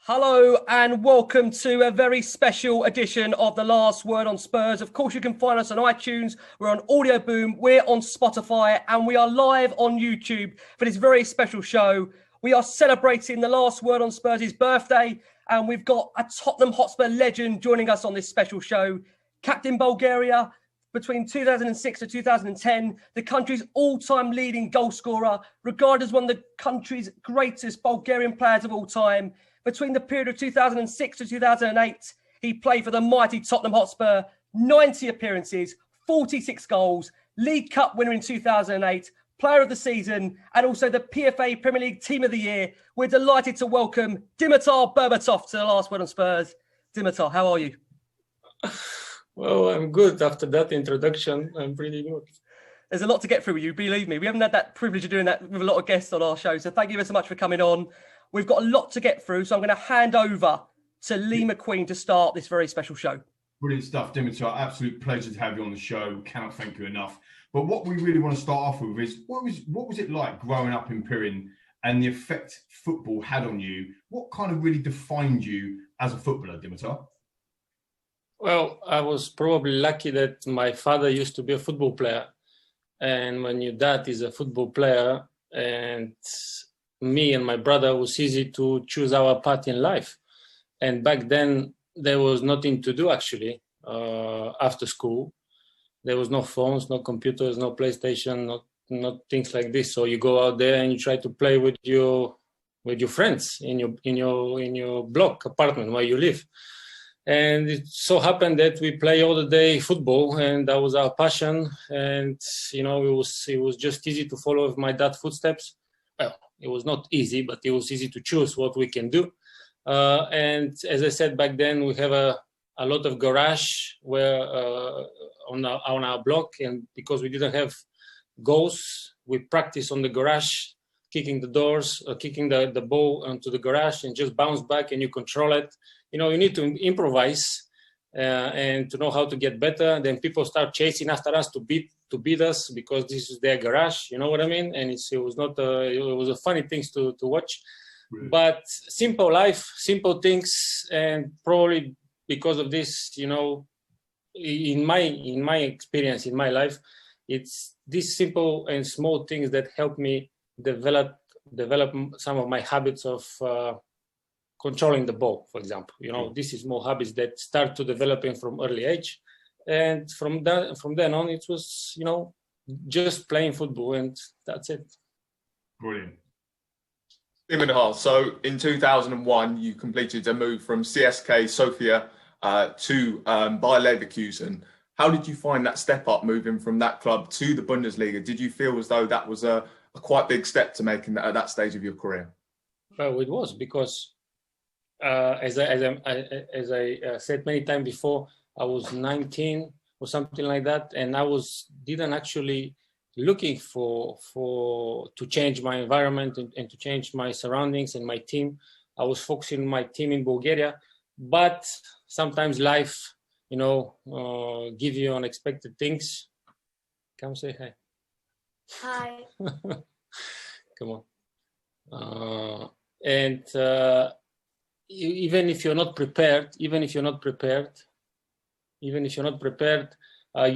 Hello and welcome to a very special edition of the Last Word on Spurs. Of course, you can find us on iTunes, we're on Audio Boom, we're on Spotify, and we are live on YouTube for this very special show. We are celebrating the Last Word on Spurs' birthday, and we've got a Tottenham Hotspur legend joining us on this special show. Captain Bulgaria, between 2006 to 2010, the country's all-time leading goal scorer, regarded as one of the country's greatest Bulgarian players of all time. Between the period of 2006 to 2008, he played for the mighty Tottenham Hotspur, 90 appearances, 46 goals, League Cup winner in 2008, Player of the Season, and also the PFA Premier League Team of the Year. We're delighted to welcome Dimitar Berbatov to the Last Word on Spurs. Dimitar, how are you? Well, I'm good. After that introduction, I'm pretty good. There's a lot to get through with you, believe me. We haven't had that privilege of doing that with a lot of guests on our show, so thank you so much for coming on. We've got a lot to get through, so I'm going to hand over to Lee McQueen to start this very special show. Brilliant stuff, Dimitar. Absolute pleasure to have you on the show. Cannot thank you enough. But what we really want to start off with is what was it like growing up in Pirin and the effect football had on you? What kind of really defined you as a footballer, Dimitar? Well, I was probably lucky that my father used to be a football player. And when your dad is a football player and me and my brother, it was easy to choose our path in life. And back then, there was nothing to do, actually, after school. There was no phones, no computers, no PlayStation, not things like this. So you go out there and you try to play with your friends in your block apartment where you live. And it so happened that we play all the day football, and that was our passion. And it was just easy to follow my dad's footsteps. Well, it was not easy, but it was easy to choose what we can do. And as I said back then, we have a lot of garage where on our block, and because we didn't have goals, we practice on the garage, kicking the doors, kicking the ball onto the garage, and just bounce back, and you control it. You need to improvise and to know how to get better. Then people start chasing after us to beat us because this is their garage. You know what I mean? And it was a funny things to watch. Really? But simple life, simple things, and probably because of this, in my experience in my life, it's these simple and small things that help me develop some of my habits of controlling the ball, for example. This is more habits that start to developing from early age. And from then on, it was, just playing football, and that's it. Brilliant. Dimitar, so in 2001, you completed a move from CSK Sofia to Bayer Leverkusen. How did you find that step up moving from that club to the Bundesliga? Did you feel as though that was a quite big step to make at that stage of your career? Well, it was because, as I said many times before, I was 19 or something like that, and I didn't actually looking to change my environment and to change my surroundings and my team. I was focusing on my team in Bulgaria, but sometimes life, give you unexpected things. Come say hi. Hi. Come on. And even if you're not prepared, you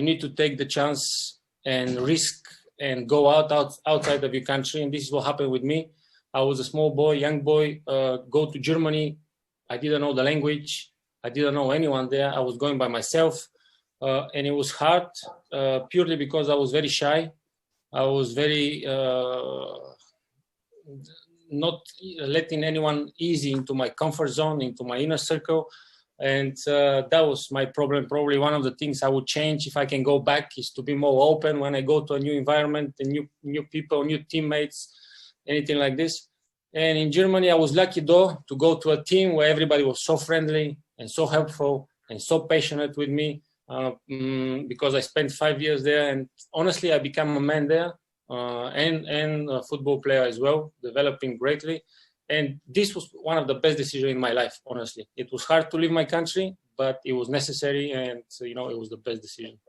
need to take the chance and risk and go outside of your country. And this is what happened with me. I was a young boy, go to Germany. I didn't know the language. I didn't know anyone there. I was going by myself. And it was hard purely because I was very shy. I was very not letting anyone easy into my comfort zone, into my inner circle. And that was my problem. Probably one of the things I would change if I can go back is to be more open when I go to a new environment and new people, new teammates, anything like this. And in Germany, I was lucky though to go to a team where everybody was so friendly and so helpful and so passionate with me because I spent 5 years there. And honestly, I became a man there and a football player as well, developing greatly. And this was one of the best decisions in my life, honestly. It was hard to leave my country, but it was necessary, and it was the best decision.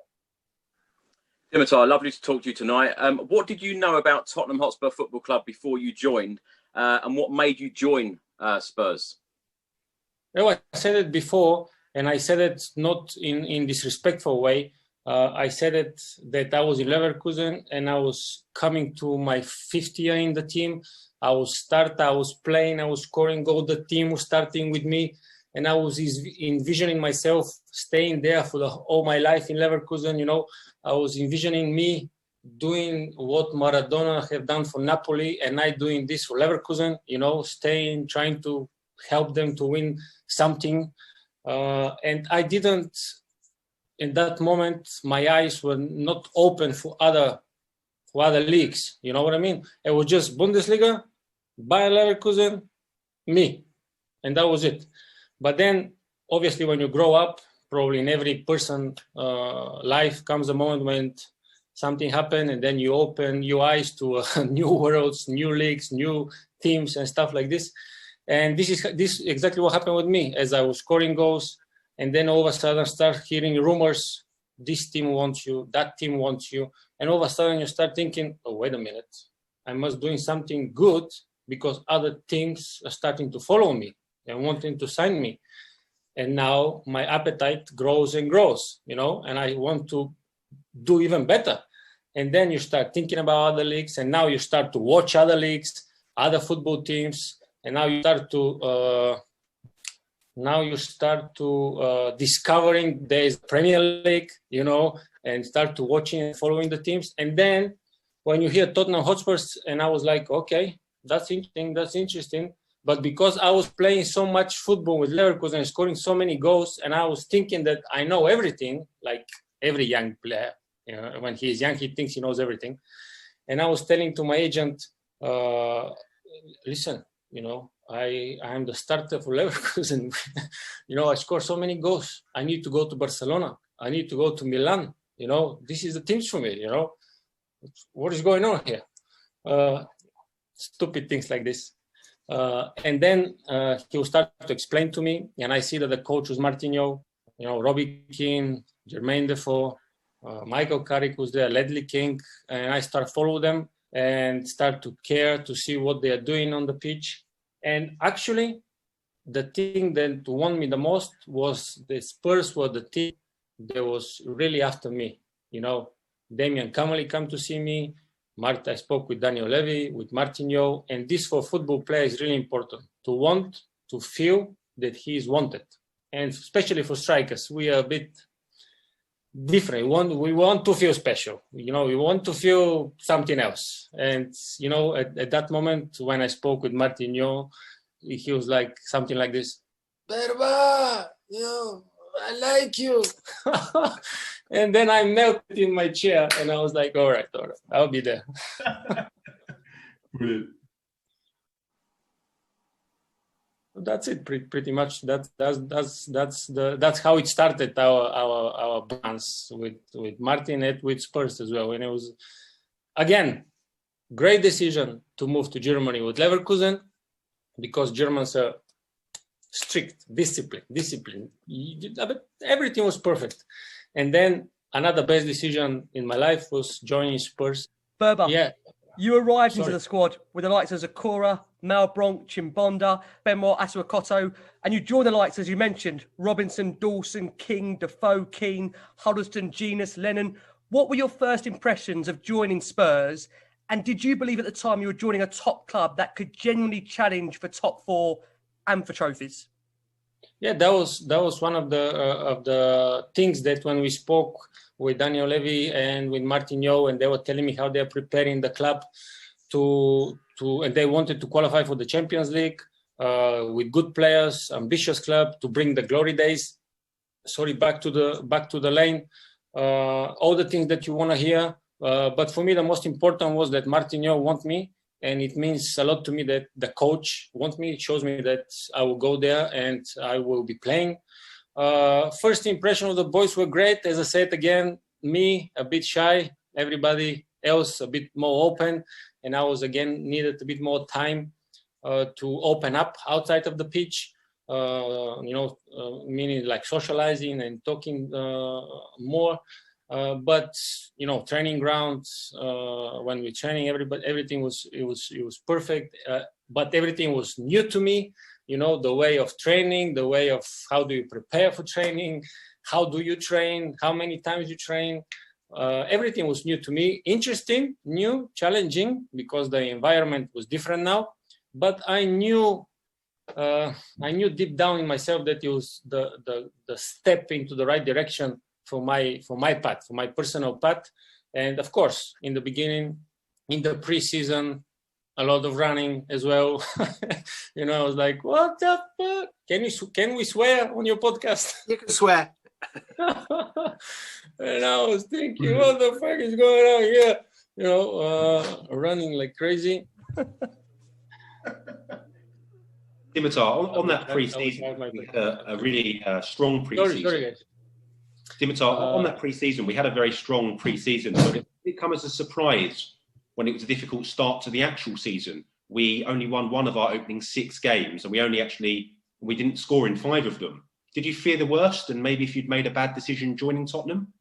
Dimitar, lovely to talk to you tonight. What did you know about Tottenham Hotspur Football Club before you joined, and what made you join Spurs? No, I said it before, and I said it not in disrespectful way. I said it that I was in Leverkusen and I was coming to my 5th year in the team. I was playing, I was scoring goals. The team was starting with me, and I was envisioning myself staying there for all my life in Leverkusen. You know, I was envisioning me doing what Maradona have done for Napoli, and I doing this for Leverkusen. You know, staying, trying to help them to win something. And I didn't. In that moment, my eyes were not open for other leagues. You know what I mean? It was just Bundesliga, Bayer Leverkusen, me, and that was it. But then, obviously, when you grow up, probably in every person life comes a moment when something happened, and then you open your eyes to new worlds, new leagues, new teams, and stuff like this. And this is exactly what happened with me as I was scoring goals. And then all of a sudden start hearing rumors, this team wants you, that team wants you. And all of a sudden you start thinking, oh, wait a minute, I must doing something good because other teams are starting to follow me and wanting to sign me. And now my appetite grows and grows, you know, and I want to do even better. And then you start thinking about other leagues, and now you start to watch other leagues, other football teams, and now you start to discovering there's Premier League, you know, and start to watching and following the teams. And then when you hear Tottenham Hotspurs, and I was like, okay, that's interesting. But because I was playing so much football with Leverkusen and scoring so many goals, and I was thinking that I know everything, like every young player, you know, when he's young, he thinks he knows everything. And I was telling to my agent, listen, you know, I am the starter for Leverkusen. You know, I score so many goals. I need to go to Barcelona. I need to go to Milan. You know, this is the teams for me, you know. What is going on here? Stupid things like this. And then he will start to explain to me, and I see that the coach was Mourinho, you know, Robbie Keane, Jermaine Defoe, Michael Carrick was there, Ledley King, and I start follow them and start to care to see what they are doing on the pitch. And actually, the thing that won me the most was the Spurs were the team that was really after me. You know, Damian Kamali come to see me. I spoke with Daniel Levy, with Mourinho, and this for football players is really important, to want to feel that he is wanted. And especially for strikers, we are a bit different. We want to feel special. You know, we want to feel something else. And, you know, at that moment when I spoke with Mourinho, he was like something like this, Berba, you know, I like you. And then I melted in my chair and I was like, all right, I'll be there. Brilliant. That's it, pretty much. That's how it started. Our plans with Martin and with Spurs as well. And it was, again, great decision to move to Germany with Leverkusen, because Germans are strict, discipline. But everything was perfect. And then another best decision in my life was joining Spurs. Berba, yeah. You arrived into the squad with the likes of Zakura, Malbronk, Chimbonda, Benoit Asuakoto, and you joined the likes, as you mentioned, Robinson, Dawson, King, Defoe, Keane, Huddleston, Genus, Lennon. What were your first impressions of joining Spurs? And did you believe at the time you were joining a top club that could genuinely challenge for top four and for trophies? Yeah, that was one of the things that when we spoke with Daniel Levy and with Mourinho, and they were telling me how they're preparing the club and they wanted to qualify for the Champions League with good players, ambitious club to bring the glory days. Back to the lane. All the things that you want to hear. But for me, the most important was that Mourinho want me. And it means a lot to me that the coach wants me. It shows me that I will go there and I will be playing. First impression of the boys were great. As I said again, me a bit shy, everybody else a bit more open. And I was again needed a bit more time to open up outside of the pitch. Meaning like socializing and talking more. But you know, training grounds, when we're training, everything was perfect. But everything was new to me. the way of training, the way of how do you prepare for training, how do you train, how many times you train. Everything was new to me, interesting, new, challenging, because the environment was different now. But I knew deep down in myself that it was the step into the right direction for my path, for my personal path. And of course, in the beginning, in the pre-season, a lot of running as well. I was like, what the fuck? Can we swear on your podcast? You can swear. And I was thinking, what the fuck is going on here? Running like crazy. Dimitar, on that pre-season, we had a really strong pre-season. Sorry, guys. Dimitar, on that pre-season, we had a very strong pre-season. But it did come as a surprise when it was a difficult start to the actual season. We only won one of our opening 6 games, and we didn't score in 5 of them. Did you fear the worst, and maybe if you'd made a bad decision joining Tottenham?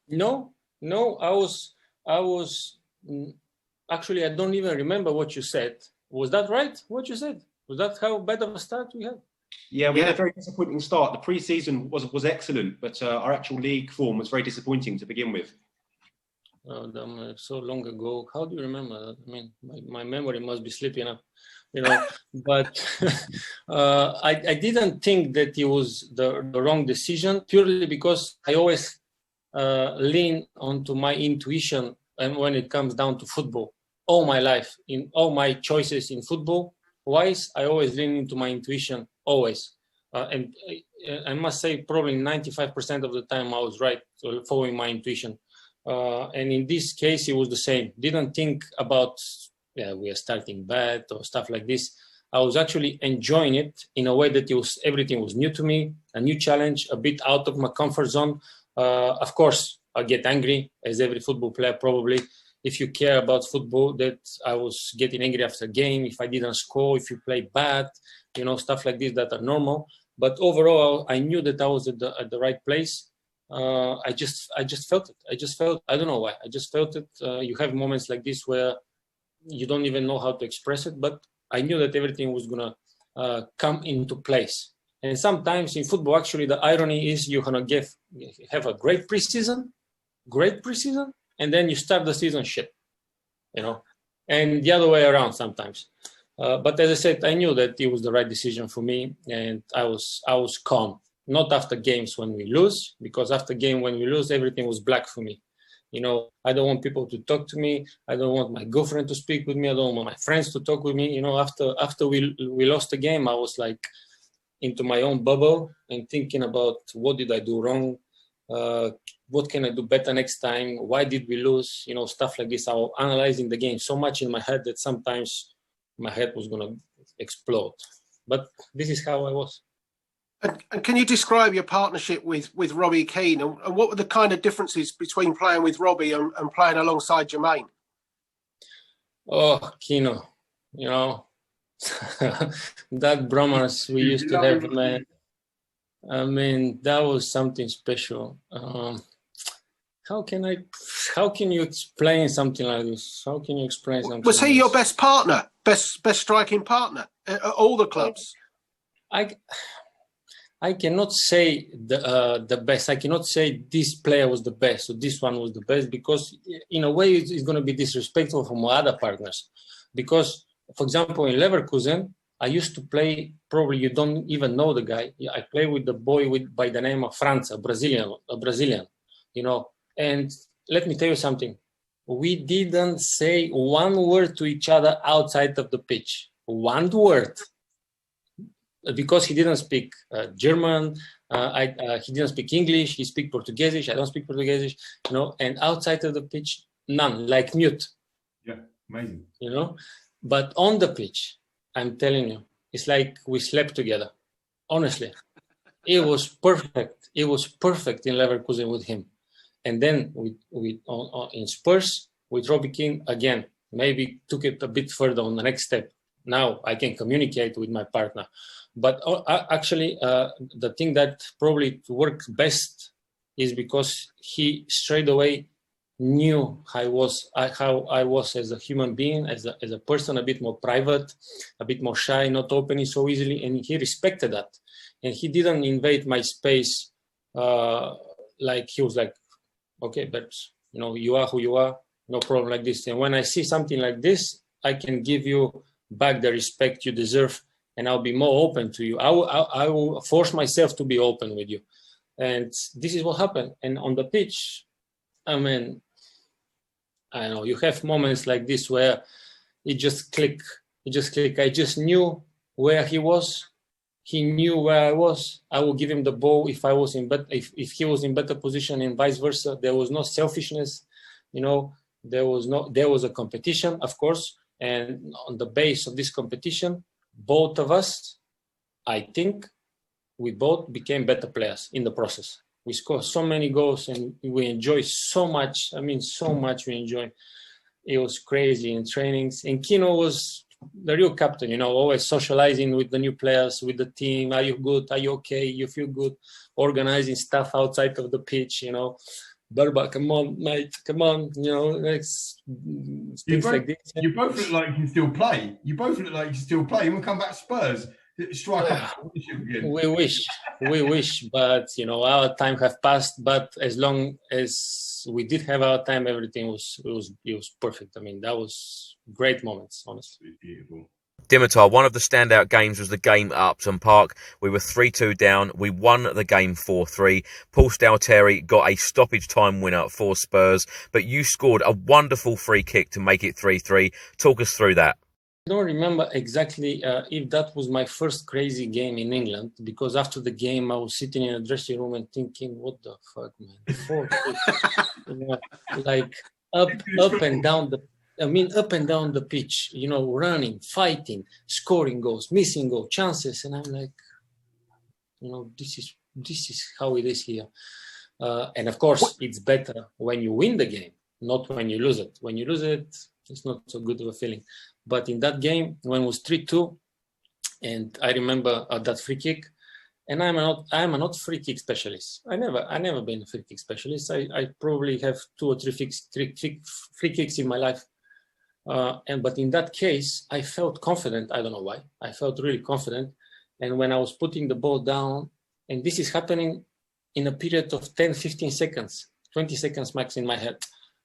No, I was actually, I don't even remember what you said. Was that right? What you said? Was that how bad of a start we had? Yeah, we had a very disappointing start. The pre-season was excellent, but our actual league form was very disappointing to begin with. Oh, so long ago. How do you remember that? I mean, my memory must be slipping up, But I didn't think that it was the wrong decision, purely because I always lean onto my intuition, and when it comes down to football, all my life, in all my choices in football wise, I always lean into my intuition, always. And I must say, probably 95% of the time I was right, so following my intuition. And in this case, it was the same. Didn't think about, we are starting bad or stuff like this. I was actually enjoying it in a way that everything was new to me, a new challenge, a bit out of my comfort zone. Of course, I get angry, as every football player probably. If you care about football, that I was getting angry after a game, if I didn't score, if you play bad, stuff like this that are normal. But overall, I knew that I was at the right place. I just felt it. I don't know why. I just felt it. You have moments like this where you don't even know how to express it, but I knew that everything was gonna come into place. And sometimes in football, actually, the irony is you're gonna have a great preseason, and then you start the season shit, and the other way around sometimes. But as I said, I knew that it was the right decision for me, and I was calm. Not after games when we lose, because after game when we lose, everything was black for me. I don't want people to talk to me. I don't want my girlfriend to speak with me. I don't want my friends to talk with me. After we lost the game, I was like into my own bubble and thinking about what did I do wrong? What can I do better next time? Why did we lose? Stuff like this. I was analyzing the game so much in my head that sometimes my head was going to explode. But this is how I was. And can you describe your partnership with Robbie Keane, and what were the kind of differences between playing with Robbie and playing alongside Jermaine? Oh, Kino, that bromance we used to have, man. I mean, that was something special. How can you explain something like this? How can you explain something? Was he your best partner, best striking partner at all the clubs? I cannot say the best. I cannot say this player was the best or this one was the best, because in a way it's going to be disrespectful for my other partners. Because, for example, in Leverkusen, I used to play, probably you don't even know the guy. I play with the boy by the name of Franz, a Brazilian, And let me tell you something. We didn't say one word to each other outside of the pitch. One word. Because he didn't speak German, he didn't speak English, he speak Portuguese, I don't speak Portuguese, and outside of the pitch, none, like mute. Yeah, amazing. But on the pitch, I'm telling you, it's like we slept together. Honestly, it was perfect. It was perfect in Leverkusen with him. And then in Spurs, with Robbie Keane, again, maybe took it a bit further on the next step. Now I can communicate with my partner. But actually, the thing that probably worked best is because he straight away knew how I was as a human being, as a person, a bit more private, a bit more shy, not opening so easily, and he respected that. And he didn't invade my space like he was like, okay, but you are who you are, no problem like this. And when I see something like this, I can give you back the respect you deserve, and I'll be more open to you. I will force myself to be open with you. And this is what happened. And on the pitch, I mean, I know you have moments like this where it just click. I just knew where he was. He knew where I was. I will give him the ball if I was if he was in better position, and vice versa. There was no selfishness, There was a competition, of course, and on the base of this competition, both of us, I think, we both became better players in the process. We scored so many goals and we enjoyed so much. I mean, so much we enjoyed. It was crazy in trainings. And Kino was the real captain, always socializing with the new players, with the team. Are you good? Are you okay? You feel good? Organizing stuff outside of the pitch, Berba, come on, mate, come on, things like this. You both look like you can still play. And we'll come back to Spurs. Strike up. We wish, but our time have passed. But as long as we did have our time, everything was perfect. I mean, that was great moments, honestly. It was beautiful. Dimitar, one of the standout games was the game at Upton Park. We were 3-2 down. We won the game 4-3. Paul Stalteri got a stoppage time winner for Spurs, but you scored a wonderful free kick to make it 3-3. Talk us through that. I don't remember exactly if that was my first crazy game in England, because after the game I was sitting in a dressing room and thinking, what the fuck, man? Like up and down the pitch, running, fighting, scoring goals, missing goal chances, and I'm like, this is how it is here. And of course, it's better when you win the game, not when you lose it. When you lose it, it's not so good of a feeling. But in that game, when it was 3-2, and I remember that free kick, and I'm not free kick specialist. I never been a free kick specialist. I probably have 2 or 3 free kicks in my life. But in that case, I felt confident. I don't know why. I felt really confident. And when I was putting the ball down, and this is happening in a period of 10, 15 seconds, 20 seconds max in my head,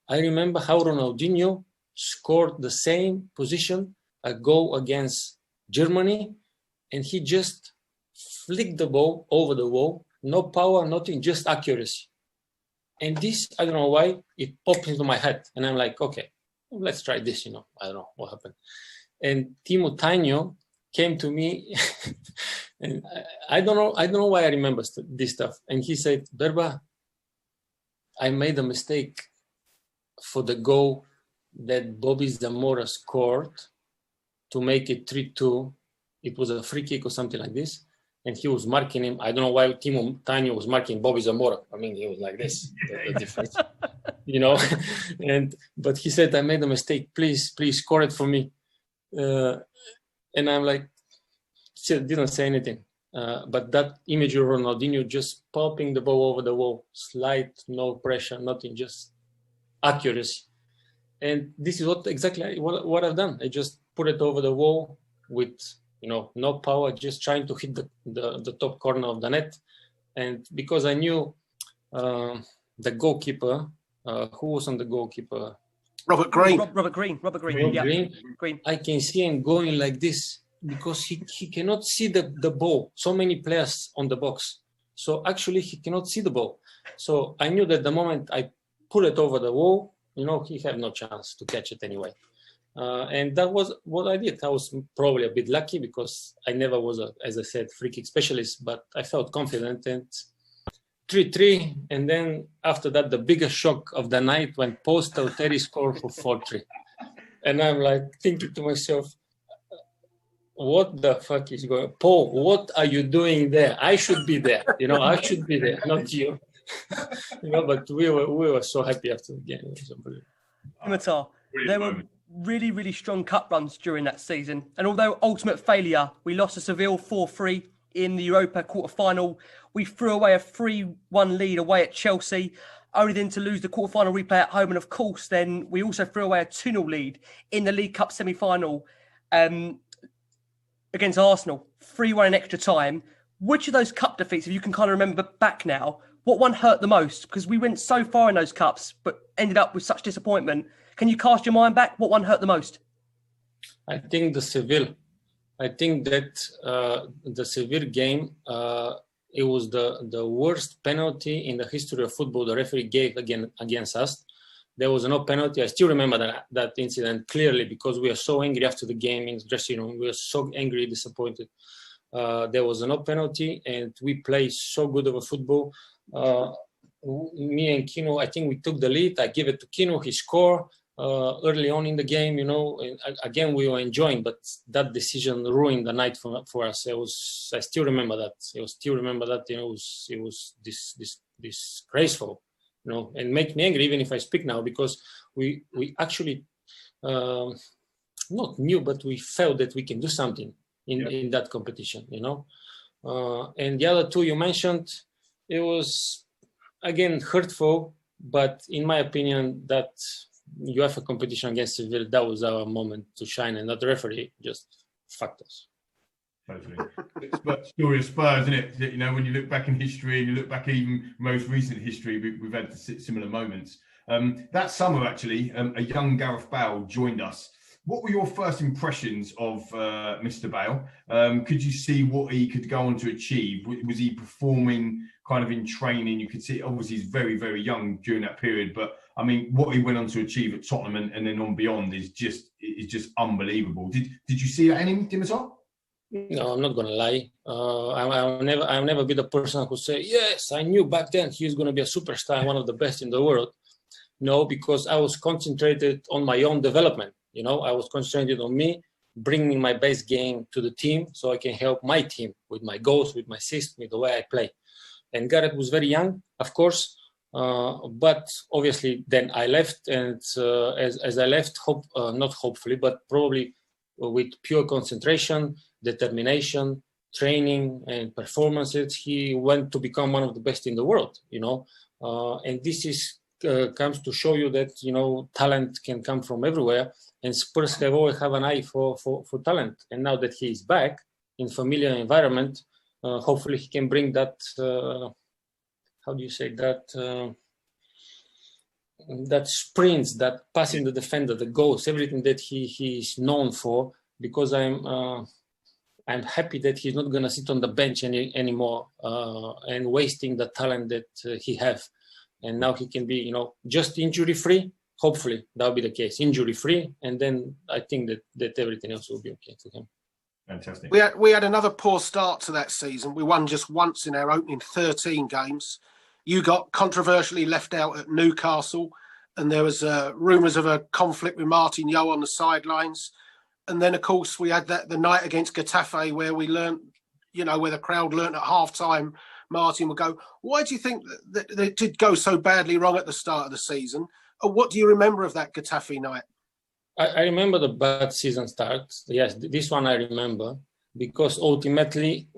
I remember how Ronaldinho scored the same position, a goal against Germany, and he just flicked the ball over the wall. No power, nothing, just accuracy. And this, I don't know why, it popped into my head. And I'm like, okay, let's try this, I don't know what happened. And Timo Tainio came to me, and I don't know why I remember this stuff. And he said, Berba, I made a mistake for the goal that Bobby Zamora scored to make it 3-2. It was a free kick or something like this. And he was marking him. I don't know why Timo Tainio was marking Bobby Zamora. I mean, he was like this, the difference, But he said, I made a mistake. Please score it for me. And I'm like, didn't say anything. But that image of Ronaldinho just popping the ball over the wall, slight, no pressure, nothing, just accuracy. And this is exactly what I've done. I just put it over the wall with, no power, just trying to hit the top corner of the net. And because I knew the goalkeeper, who was on the goalkeeper? Robert Green. Robert Green. Green. I can see him going like this because he cannot see the ball. So many players on the box. So actually he cannot see the ball. So I knew that the moment I put it over the wall, he had no chance to catch it anyway. And that was what I did. I was probably a bit lucky because I never was, as I said, free kick specialist, but I felt confident. And 3-3. And then after that, the biggest shock of the night when Paul Stalteri scored for 4-3. And I'm like thinking to myself, what the fuck is going on? Paul, what are you doing there? I should be there. I should be there, not you. But we were so happy after the game. It was unbelievable. Dimitar, there were really, really strong cup runs during that season. And although ultimate failure, we lost to Seville 4-3 in the Europa quarter-final. We threw away a 3-1 lead away at Chelsea. only then to lose the quarterfinal replay at home. And of course, then we also threw away a 2-0 lead in the League Cup semi-final against Arsenal, 3-1 in extra time. Which of those cup defeats, if you can kind of remember back now, what one hurt the most? Because we went so far in those cups, but ended up with such disappointment. Can you cast your mind back? What one hurt the most? I think the Seville. I think that the Seville game, it was the worst penalty in the history of football the referee gave against us. There was no penalty. I still remember that incident clearly because we were so angry after the game in the dressing room. We were so angry, disappointed. There was no penalty, and we played so good of a football. Me and Kino, I think we took the lead. I gave it to Kino. He scored early on in the game. And again we were enjoying, but that decision ruined the night for us. I still remember that. It was disgraceful. And make me angry even if I speak now, because we actually not knew, but we felt that we can do something in that competition, and the other two you mentioned, it was again hurtful, but in my opinion that UEFA competition against Seville, that was our moment to shine, and that the referee just fucked us. Totally. Story of Spurs, isn't it? When you look back in history and you look back even most recent history, we've had similar moments. That summer, actually, a young Gareth Bale joined us. What were your first impressions of Mr. Bale? Could you see what he could go on to achieve? Was he performing kind of in training? You could see, obviously, he's very, very young during that period. But, I mean, what he went on to achieve at Tottenham and then on beyond is just unbelievable. Did you see that in him, Dimitar? No, I'm not going to lie. I'll never be the person who say, yes, I knew back then he was going to be a superstar, one of the best in the world. No, because I was concentrated on my own development. I was concentrated on me, bringing my best game to the team so I can help my team with my goals, with my system, with the way I play. And Gareth was very young, of course, but obviously then I left. And as I left, not hopefully, but probably with pure concentration, determination, training, and performances, he went to become one of the best in the world, and this comes to show you that, talent can come from everywhere. And Spurs have always have an eye for talent. And now that he is back in familiar environment, hopefully he can bring that, that sprints, that passing the defender, the goals, everything that he is known for, because I'm happy that he's not going to sit on the bench anymore and wasting the talent that he have. And now he can be, just injury-free. Hopefully that'll be the case, injury-free, and then I think that everything else will be okay for him. Fantastic. We had another poor start to that season. We won just once in our opening 13 games. You got controversially left out at Newcastle, and there was rumours of a conflict with Mourinho on the sidelines. And then, of course, we had the night against Getafe where we learnt, where the crowd learnt at half-time Martin would go. Why do you think that it did go so badly wrong at the start of the season? Or what do you remember of that Getafe night? I remember the bad season start. Yes, this one I remember, because ultimately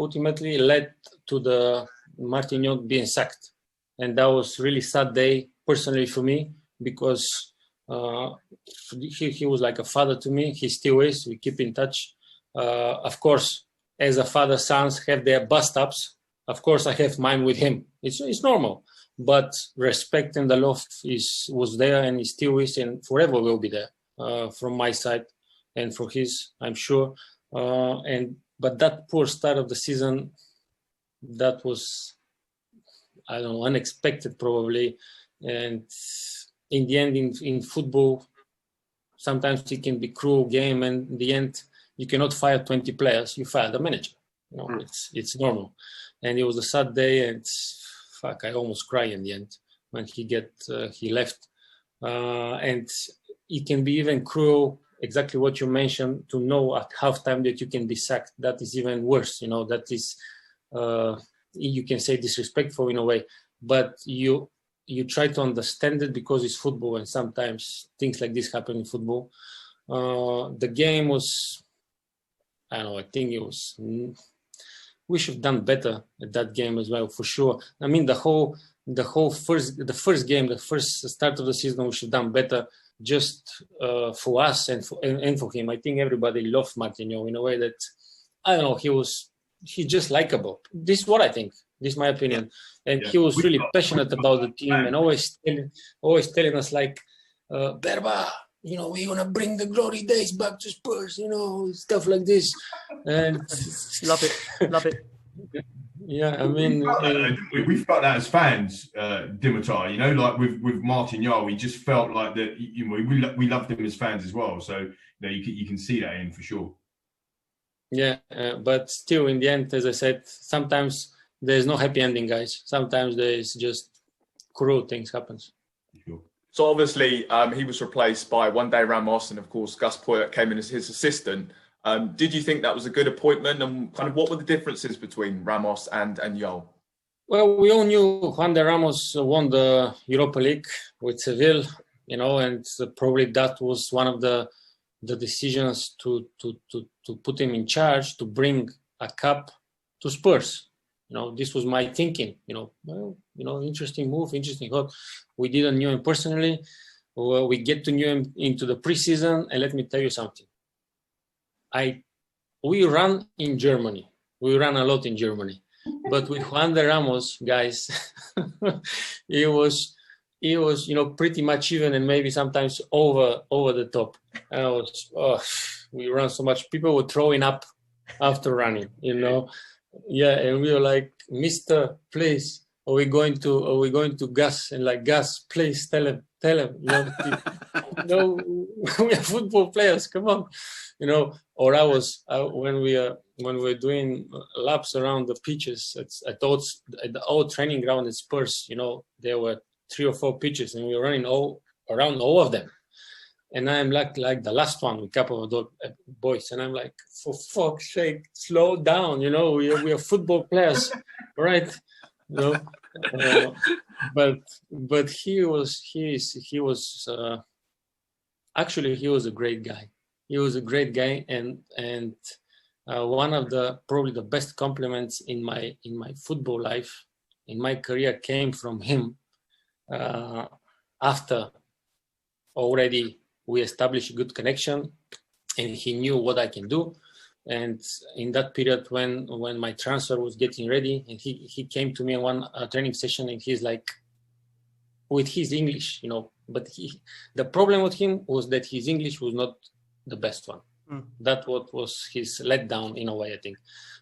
led to the Mourinho being sacked. And that was really sad day personally for me, because he was like a father to me. He still is. We keep in touch. Of course, as a father, sons have their bust-ups. Of course, I have mine with him. It's normal. But respect and the love was there, and it still is, and forever will be there from my side and for his, I'm sure. But that poor start of the season, that was, I don't know, unexpected probably. And in the end, in football, sometimes it can be cruel game, and in the end, you cannot fire 20 players. You fire the manager. It's normal. And it was a sad day, and I almost cried in the end when he left. And it can be even cruel, exactly what you mentioned, to know at halftime that you can be sacked. That is even worse. That is, you can say, disrespectful in a way. But you try to understand it because it's football, and sometimes things like this happen in football. The game was, I don't know, I think it was... We should have done better at that game as well, for sure. I mean, the whole the first game, the first start of the season, we should have done better just for us and for him. I think everybody loved Mourinho in a way that, I don't know, he's just likable. This is what I think. This is my opinion. And he was really passionate about the team and always telling us like, Berba, we're going to bring the glory days back to Spurs, stuff like this. And love it. Yeah, I mean, we felt that as fans, Dimitar. Like with Mourinho, we just felt like that. We loved him as fans as well. So you can see that in for sure. Yeah, but still, in the end, as I said, sometimes there's no happy ending, guys. Sometimes there's just cruel things happens. Sure. So obviously, he was replaced by one day Ramos, and of course, Gus Poyet came in as his assistant. Did you think that was a good appointment, and kind of what were the differences between Ramos and Joel? Well, we all knew Juan de Ramos won the Europa League with Seville, and probably that was one of the decisions to put him in charge, to bring a cup to Spurs. This was my thinking. Interesting move, interesting hope. We didn't know him personally. We get to know him into the preseason, and let me tell you something. We run in Germany. We run a lot in Germany, but with Juan de Ramos, guys, he was pretty much even, and maybe sometimes over the top. And we run so much. People were throwing up after running, Yeah, and we were like, Mister, please, are we going to Gus? And like, Gus, please tell him. We are football players. Come on, Or when we were doing laps around the pitches at the old training ground at Spurs. There were 3 or 4 pitches, and we were running around all of them. And I'm like the last one with a couple of boys, and I'm like, for fuck's sake, slow down. We are football players, right? But he was actually he was a great guy. He was a great guy, and one of probably the best compliments in my football life, in my career, came from him after already we established a good connection, and he knew what I can do. And in that period when my transfer was getting ready, and he came to me in one training session, and he's like, with his English, but the problem with him was that his English was not the best one. That what was his letdown in a way, I think.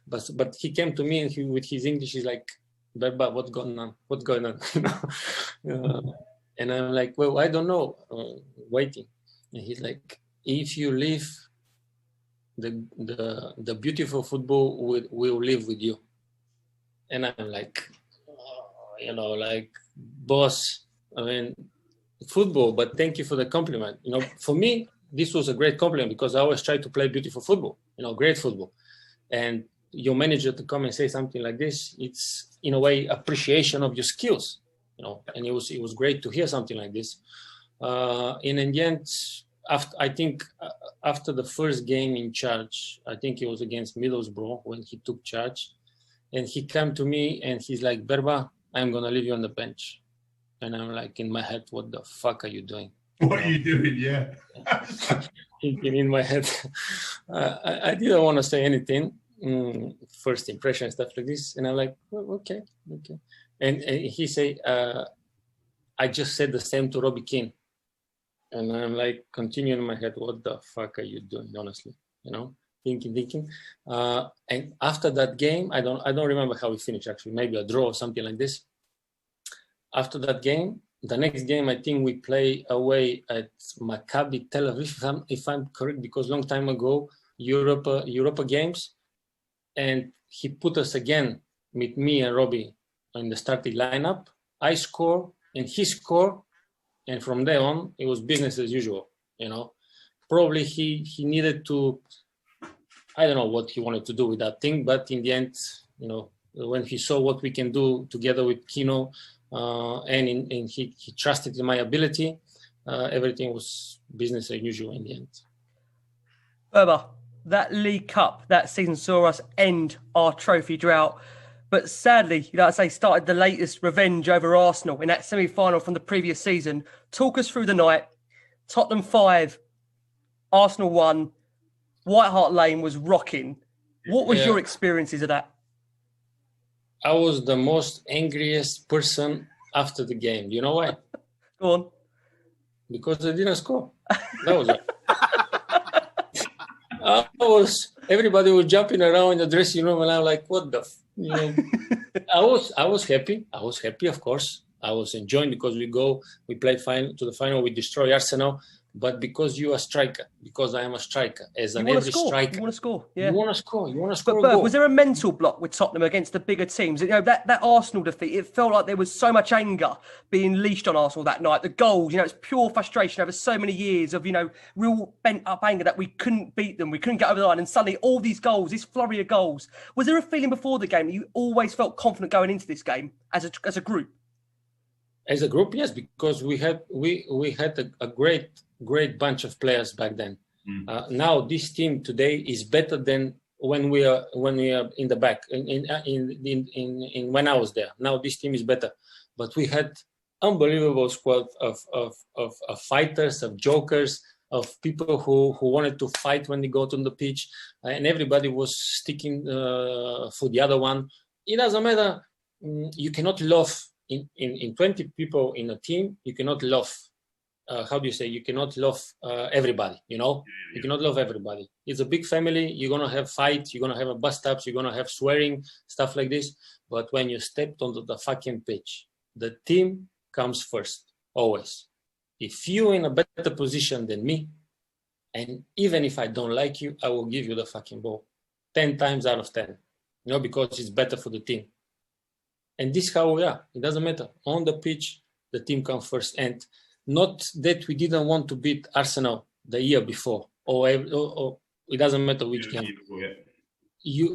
But he came to me, and with his English, he's like, Berba, what's going on? And I'm like, well, I don't know, waiting. And he's like, if you leave, the beautiful football will live with you. And I'm like, like, boss, I mean, football, but thank you for the compliment. For me, this was a great compliment, because I always try to play beautiful football, great football. And your manager to come and say something like this, it's in a way appreciation of your skills, and it was great to hear something like this. And in the end, after the first game in charge, I think it was against Middlesbrough when he took charge, and he came to me and he's like, Berba, I'm going to leave you on the bench. And I'm like, in my head, what the fuck are you doing? What are you doing? Yeah. Thinking in my head. I didn't want to say anything. First impression, stuff like this. And I'm like, oh, okay. And he say, I just said the same to Robbie Keane. And I'm like, continuing in my head, what the fuck are you doing, honestly? Thinking. And after that game, I don't remember how we finished, actually. Maybe a draw or something like this. After that game, the next game, I think we play away at Maccabi Tel Aviv, if I'm correct, because long time ago, Europa games. And he put us again, with me and Robbie, in the starting lineup. I score, and he score. And from there on, it was business as usual, Probably he needed to, I don't know what he wanted to do with that thing, but in the end, when he saw what we can do together with Kino, and he trusted in my ability, everything was business as usual in the end. Berba, that League Cup, that season saw us end our trophy drought. But sadly, like I say, started the latest revenge over Arsenal in that semi-final from the previous season. Talk us through the night. Tottenham 5, Arsenal 1. White Hart Lane was rocking. What was your experiences of that? I was the most angriest person after the game. You know why? Go on. Because I didn't score. That was it. Everybody was jumping around in the dressing room, and I'm like, what the, I was happy. I was happy, of course. I was enjoying because we played to the final, we destroy Arsenal. But because you are a striker, because I am a striker, striker. You want to score, yeah. You want to score a But goal. was there a mental block with Tottenham against the bigger teams? That Arsenal defeat, it felt like there was so much anger being leashed on Arsenal that night. The goals, it's pure frustration over so many years of, real bent up anger that we couldn't beat them. We couldn't get over the line. And suddenly all these goals, this flurry of goals. Was there a feeling before the game that you always felt confident going into this game as a group? As a group, yes, because we had a great bunch of players back then. Now this team today is better than when we are in the back in when I was there. Now this team is better, but we had unbelievable squad of fighters, of jokers, of people who wanted to fight when they got on the pitch, and everybody was sticking for the other one. It doesn't matter. You cannot love in 20 people in a team. You cannot love. How do you say? You cannot love everybody. You cannot love everybody. It's a big family. You're gonna have fights. You're gonna have bust-ups. You're gonna have swearing, stuff like this. But when you stepped onto the fucking pitch, the team comes first, always. If you're in a better position than me, and even if I don't like you, I will give you the fucking ball 10 times out of 10, because it's better for the team. And this is how we are. It doesn't matter. On the pitch, the team comes first. And not that we didn't want to beat Arsenal the year before, or it doesn't matter which game.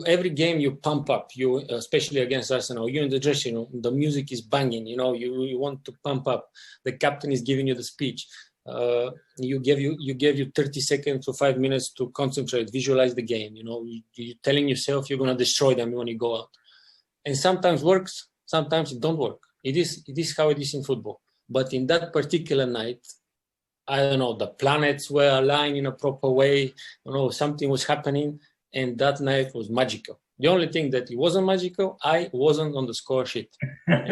Every game you pump up, especially against Arsenal, you're in the dressing room, the music is banging, you want to pump up. The captain is giving you the speech. You gave you 30 seconds to 5 minutes to concentrate, visualize the game. You're telling yourself you're going to destroy them when you go out. And sometimes works, sometimes it don't work. It is how it is in football. But in that particular night, I don't know, the planets were aligned in a proper way. Something was happening, and that night was magical. The only thing that it wasn't magical, I wasn't on the score sheet. And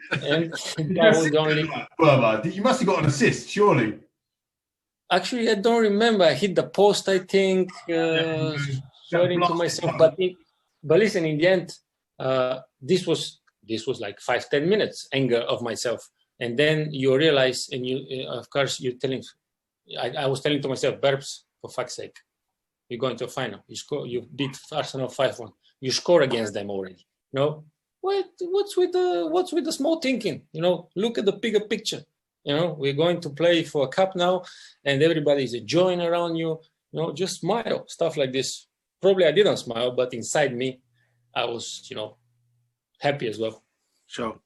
that was the only. Berba, you must have got an assist, surely. Actually, I don't remember. I hit the post, I think, swearing to myself. But listen, in the end, this was like 5-10 minutes anger of myself. And then you realize, and of course, I was telling to myself, Berbs, for fuck's sake, you're going to a final. You beat Arsenal 5-1. You score against them already. What's with the small thinking? Look at the bigger picture. We're going to play for a cup now, and everybody's enjoying around you. Just smile, stuff like this. Probably I didn't smile, but inside me, I was, happy as well. Sure.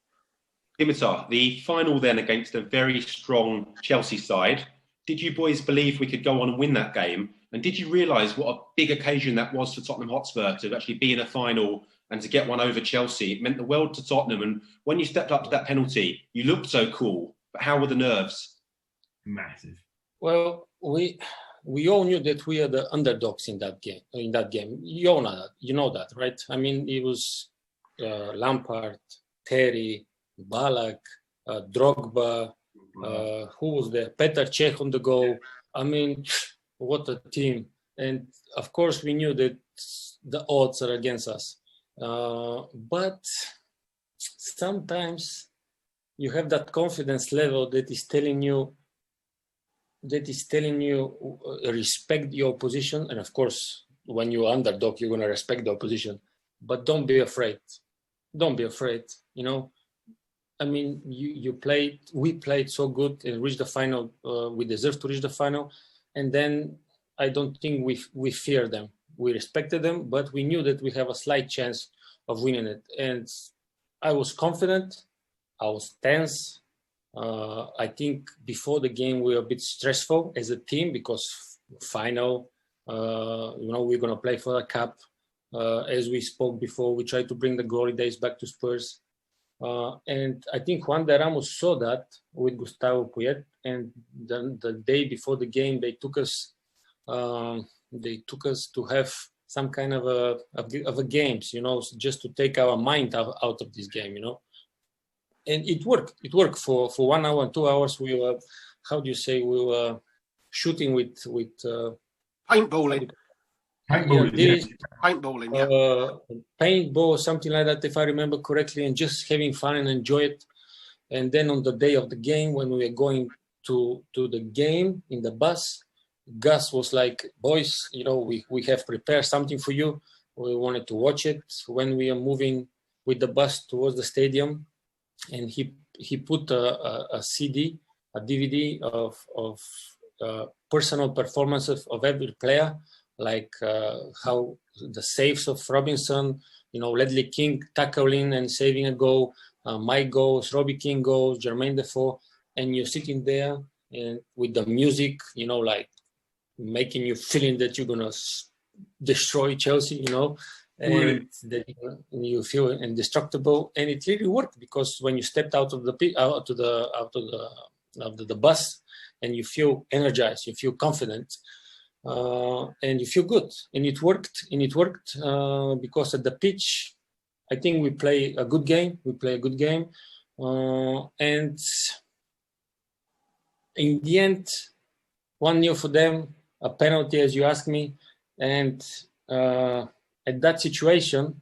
Dimitar, the final then against a very strong Chelsea side. Did you boys believe we could go on and win that game? And did you realise what a big occasion that was for Tottenham Hotspur to actually be in a final and to get one over Chelsea? It meant the world to Tottenham. And when you stepped up to that penalty, you looked so cool. But how were the nerves? Massive. Well, we all knew that we are the underdogs in that game. You all know that. You know that, right? I mean, it was Lampard, Terry, Balak, Drogba, who was there? Petr Cech on the goal. I mean, what a team. And of course, we knew that the odds are against us. But sometimes you have that confidence level that is telling you respect your opposition. And of course, when you're underdog, you're going to respect the opposition. But don't be afraid. Don't be afraid, I mean, we played so good and reached the final. We deserved to reach the final. And then I don't think we feared them. We respected them, but we knew that we have a slight chance of winning it. And I was confident. I was tense. I think before the game, we were a bit stressful as a team because final, we're going to play for the cup. As we spoke before, we tried to bring the glory days back to Spurs. And I think Juan de Ramos saw that with Gustavo Puyet. And the day before the game, they took us to have some kind of a games, just to take our mind out of this game, And it worked. It worked for 1 hour and 2 hours. We were, we were shooting with paintballing. Paintballing, paintball, something like that, if I remember correctly, and just having fun and enjoy it. And then on the day of the game, when we were going to the game in the bus, Gus was like, boys, we have prepared something for you. We wanted to watch it when we are moving with the bus towards the stadium. And he put a CD, a DVD of personal performances of every player, like how the saves of Robinson, Ledley King tackling and saving a goal, my goals, Robbie King goals, Jermaine Defoe, and you're sitting there and with the music, like making you feeling that you're gonna destroy Chelsea, and that you feel indestructible. And it really worked, because when you stepped out of the bus, and you feel energized, you feel confident, and you feel good. And it worked. Because at the pitch, I think we play a good game. And in the end, 1-0 for them, a penalty, as you asked me. And at that situation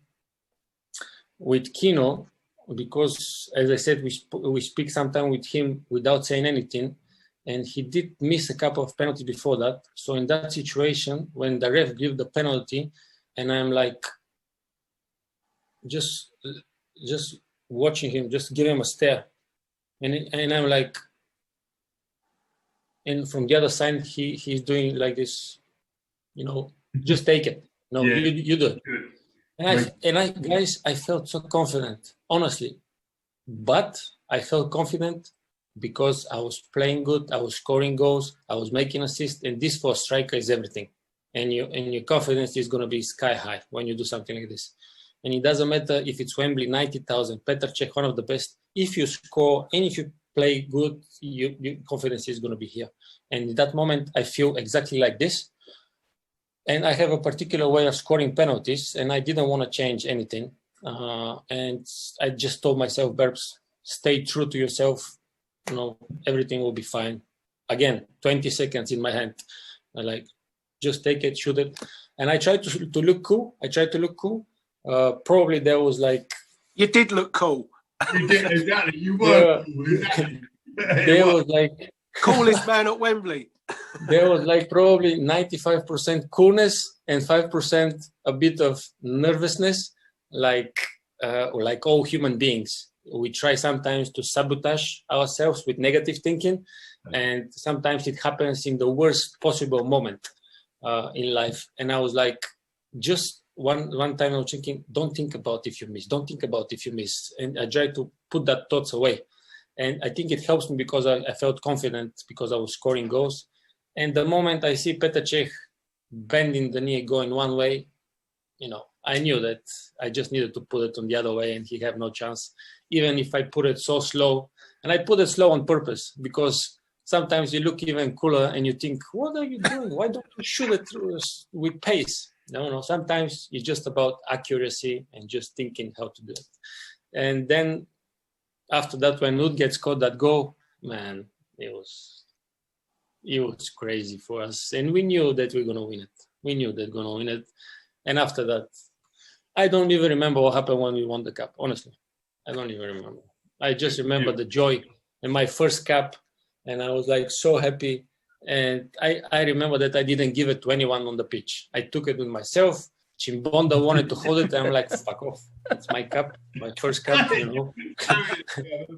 with Kino, because, as I said, we speak sometimes with him without saying anything, and he did miss a couple of penalties before that. So in that situation, when the ref gave the penalty, and I'm like, just watching him, just give him a stare, and I'm like, and from the other side, he's doing like this, just take it. No, yeah. You do it. And I guys, I felt so confident, honestly. But I felt confident because I was playing good, I was scoring goals, I was making assists, and this for a striker is everything. And your confidence is going to be sky high when you do something like this. And it doesn't matter if it's Wembley, 90,000, Petr Cech, one of the best. If you score and if you play good, your confidence is going to be here. And in that moment, I feel exactly like this. And I have a particular way of scoring penalties, and I didn't want to change anything. And I just told myself, Berbs, stay true to yourself. Everything will be fine. Again, 20 seconds in my hand. I like, just take it, shoot it. And I tried to look cool. Probably there was like... You did look cool. You did, exactly. You were cool, exactly. There was like... Coolest man at Wembley. There was like probably 95% coolness and 5% a bit of nervousness, like all human beings. We try sometimes to sabotage ourselves with negative thinking, and sometimes it happens in the worst possible moment in life. And I was like, just one time I was thinking, don't think about if you miss. And I tried to put that thoughts away. And I think it helps me because I felt confident because I was scoring goals. And the moment I see Petr Cech bending the knee going one way, I knew that I just needed to put it on the other way and he had no chance. Even if I put it so slow, and I put it slow on purpose because sometimes you look even cooler and you think, what are you doing? Why don't you shoot it through with pace? No. Sometimes it's just about accuracy and just thinking how to do it. And then after that, when Wood scored that goal, man, it was crazy for us. And we knew that we were going to win it. And after that, I don't even remember what happened when we won the cup. Honestly, I don't even remember. I just remember the joy in my first cup. And I was like so happy. And I remember that I didn't give it to anyone on the pitch. I took it with myself. Chimbonda wanted to hold it. And I'm like, fuck off. It's my cup, my first cup,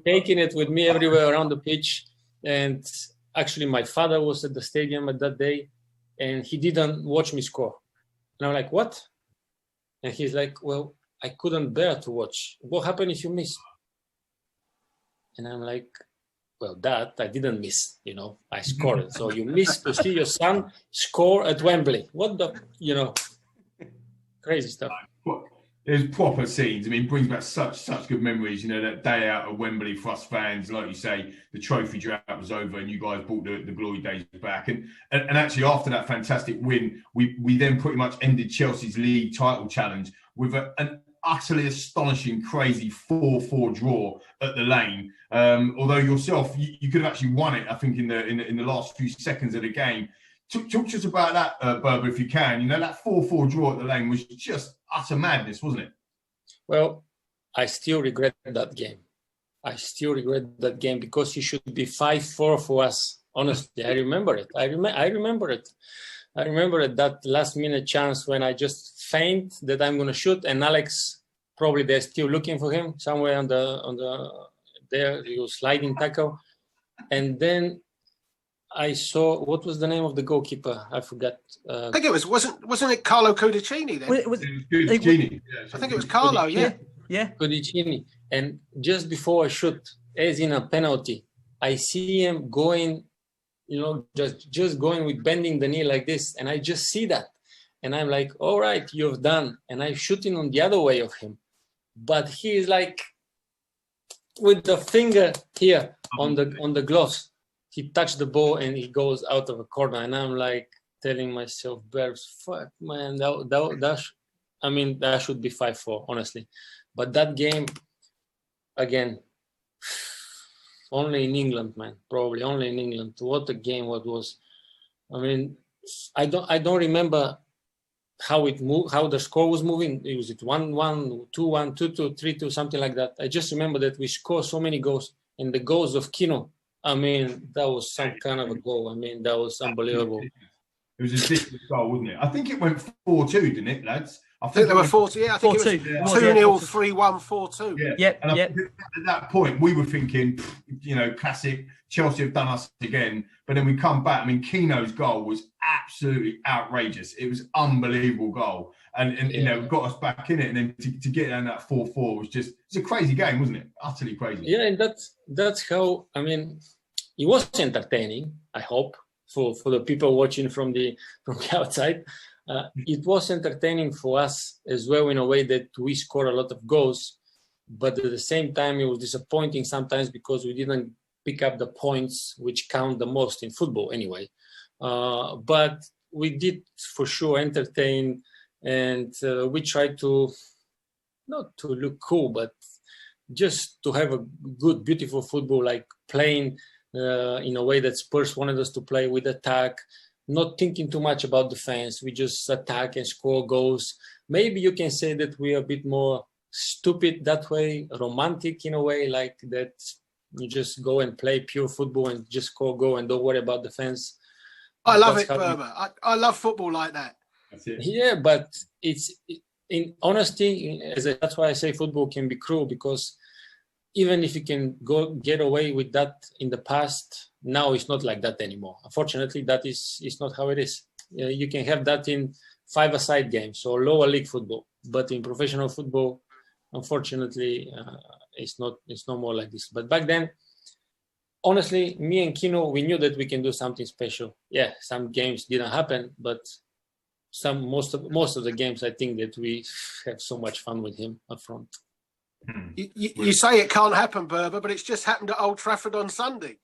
Taking it with me everywhere around the pitch. And actually, my father was at the stadium at that day. And he didn't watch me score. And I'm like, what? And he's like, well, I couldn't bear to watch. What happened if you miss? And I'm like, well, Dad, I didn't miss, I scored. So you missed to see your son score at Wembley. What the, crazy stuff. It was proper scenes. I mean, it brings back such good memories. You know, that day out at Wembley for us fans, like you say, the trophy drought was over, and you guys brought the glory days back. And actually, after that fantastic win, we then pretty much ended Chelsea's league title challenge with an utterly astonishing, crazy 4-4 draw at the Lane. Although yourself, you could have actually won it, I think, in the last few seconds of the game. Talk to us about that, Berba, if you can. You know, that 4-4 draw at the Lane was just utter madness, wasn't it? Well, I still regret that game. I still regret that game because it should be 5-4 for us. Honestly, I remember it. I remember it. I remember that last-minute chance when I just feint that I'm going to shoot, and Alex, probably they're still looking for him somewhere on the there. He was sliding tackle, and then I saw, what was the name of the goalkeeper? I forgot. I think it wasn't it Carlo Cudicini then? It was Cudicini. I think it was Carlo, yeah. Cudicini. And just before I shoot, as in a penalty, I see him going, you know, just going with bending the knee like this, and I just see that. And I'm like, all right, you've done. And I'm shooting on the other way of him. But he is like, with the finger here on the gloves, he touched the ball and he goes out of a corner. And I'm like telling myself, Bears, fuck, man, that should be 5-4, honestly. But that game, again, only in England, man, probably only in England. What a game, what was. I mean, I don't remember how it moved, how the score was moving. Was it 1-1, 2-1, 2-2, 3-2, something like that? I just remember that we scored so many goals, and the goals of Kino, I mean, that was some kind of a goal. I mean, that was unbelievable. It was a ridiculous goal, wasn't it? I think it went 4-2, didn't it, lads? I think there were 40. Yeah, I think 4-2. It was 2-0, 3-1, 4-2. Yeah. At that point, we were thinking, you know, classic. Chelsea have done us again. But then we come back. I mean, Kino's goal was absolutely outrageous. It was unbelievable goal, and you know, got us back in it. And then to get down that 4-4 was it's a crazy game, wasn't it? Utterly crazy. Yeah, and that's how. I mean, it was entertaining. I hope for the people watching from the outside. It was entertaining for us as well, in a way that we scored a lot of goals, but at the same time, it was disappointing sometimes because we didn't pick up the points which count the most in football anyway. But we did for sure entertain, and we tried to, not to look cool, but just to have a good, beautiful football, like playing in a way that Spurs wanted us to play, with attack, not thinking too much about defense. We just attack and score goals. Maybe you can say that we are a bit more stupid that way, romantic in a way, like that you just go and play pure football and just score goal and don't worry about defense. I love it, Berba. I love football like that. That's it. Yeah, but it's, in honesty, that's why I say football can be cruel, because even if you can get away with that in the past, now it's not like that anymore. Unfortunately, that is not how it is. You can have that in 5-a-side games or lower league football, but in professional football, unfortunately, it's not more like this. But back then, honestly, me and Kino, we knew that we can do something special. Yeah, some games didn't happen, but most of the games, I think that we have so much fun with him up front. You say it can't happen, Berba, but it's just happened at Old Trafford on Sunday.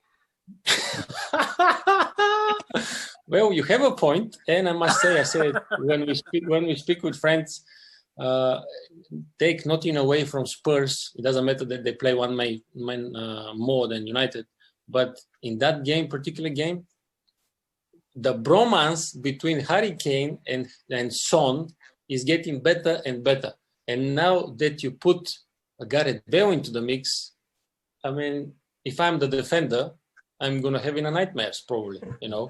Well, you have a point, and I must say, I said when we speak with friends, take nothing away from Spurs. It doesn't matter that they play one man more than United, but in that particular game, the bromance between Harry Kane and Son is getting better and better. And now that you put Gareth Bale into the mix, I mean, if I'm the defender, I'm going to have nightmares probably, you know.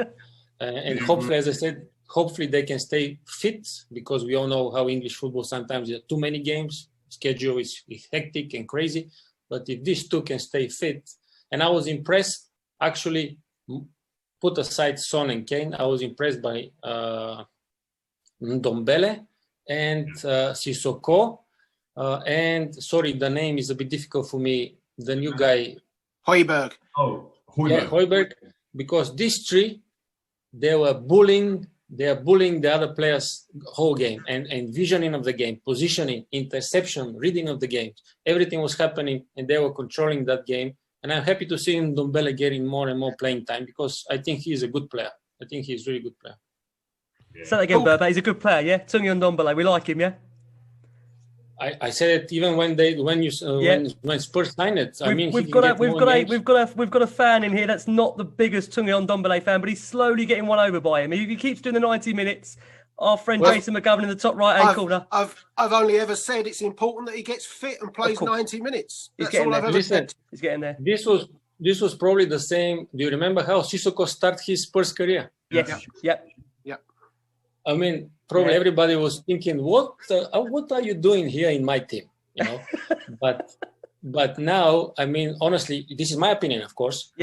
And hopefully, as I said, hopefully they can stay fit, because we all know how English football sometimes there are too many games. Schedule is hectic and crazy. But if these two can stay fit, and I was impressed, actually, put aside Son and Kane, I was impressed by Ndombele and Sissoko. And sorry, the name is a bit difficult for me. The new guy, Højbjerg. Oh, Højbjerg. Yeah, Højbjerg, because these three, they were bullying they are bullying the other players whole game, and visioning of the game, positioning, interception, reading of the game. Everything was happening, and they were controlling that game. And I'm happy to see Ndombele getting more and more playing time, because I think he is a good player. I think he's a really good player. Yeah. Say that again, Berba. He's a good player, yeah? Tungi Ndombele, we like him, yeah? I said it even when Spurs signed it. We've got a fan in here that's not the biggest Tungi Ndombele fan, but he's slowly getting won over by him. If he keeps doing the 90 minutes, our friend Jason McGovern in the top right-hand corner. I've only ever said it's important that he gets fit and plays 90 minutes. That's all I've ever said. He's getting there. This was probably the same. Do you remember how Sissoko started his Spurs career? Yes. Yep. I mean, probably everybody was thinking, what are you doing here in my team? You know, but now, I mean, honestly, this is my opinion, of course.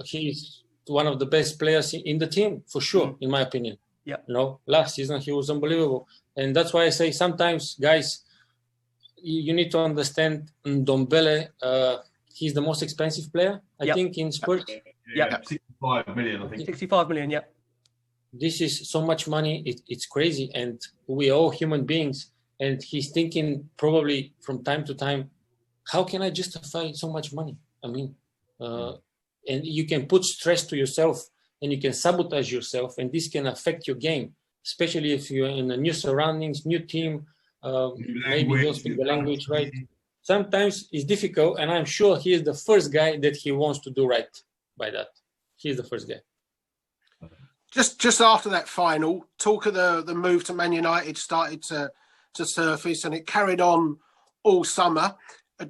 He's one of the best players in the team, for sure, in my opinion. Yeah. You know, last season he was unbelievable, and that's why I say sometimes, guys, you need to understand Ndombele. He's the most expensive player, I think, in Spurs. Yeah, 65 million, I think. 65 million, yeah. This is so much money. It's crazy, and we are all human beings. And he's thinking probably from time to time, how can I justify so much money? I mean, and you can put stress to yourself, and you can sabotage yourself, and this can affect your game, especially if you're in a new surroundings, new team. Maybe you don't speak the language right. Sometimes it's difficult, and I'm sure he is the first guy that he wants to do right by that. He's the first guy. Just after that final, talk of the move to Man United started to surface, and it carried on all summer.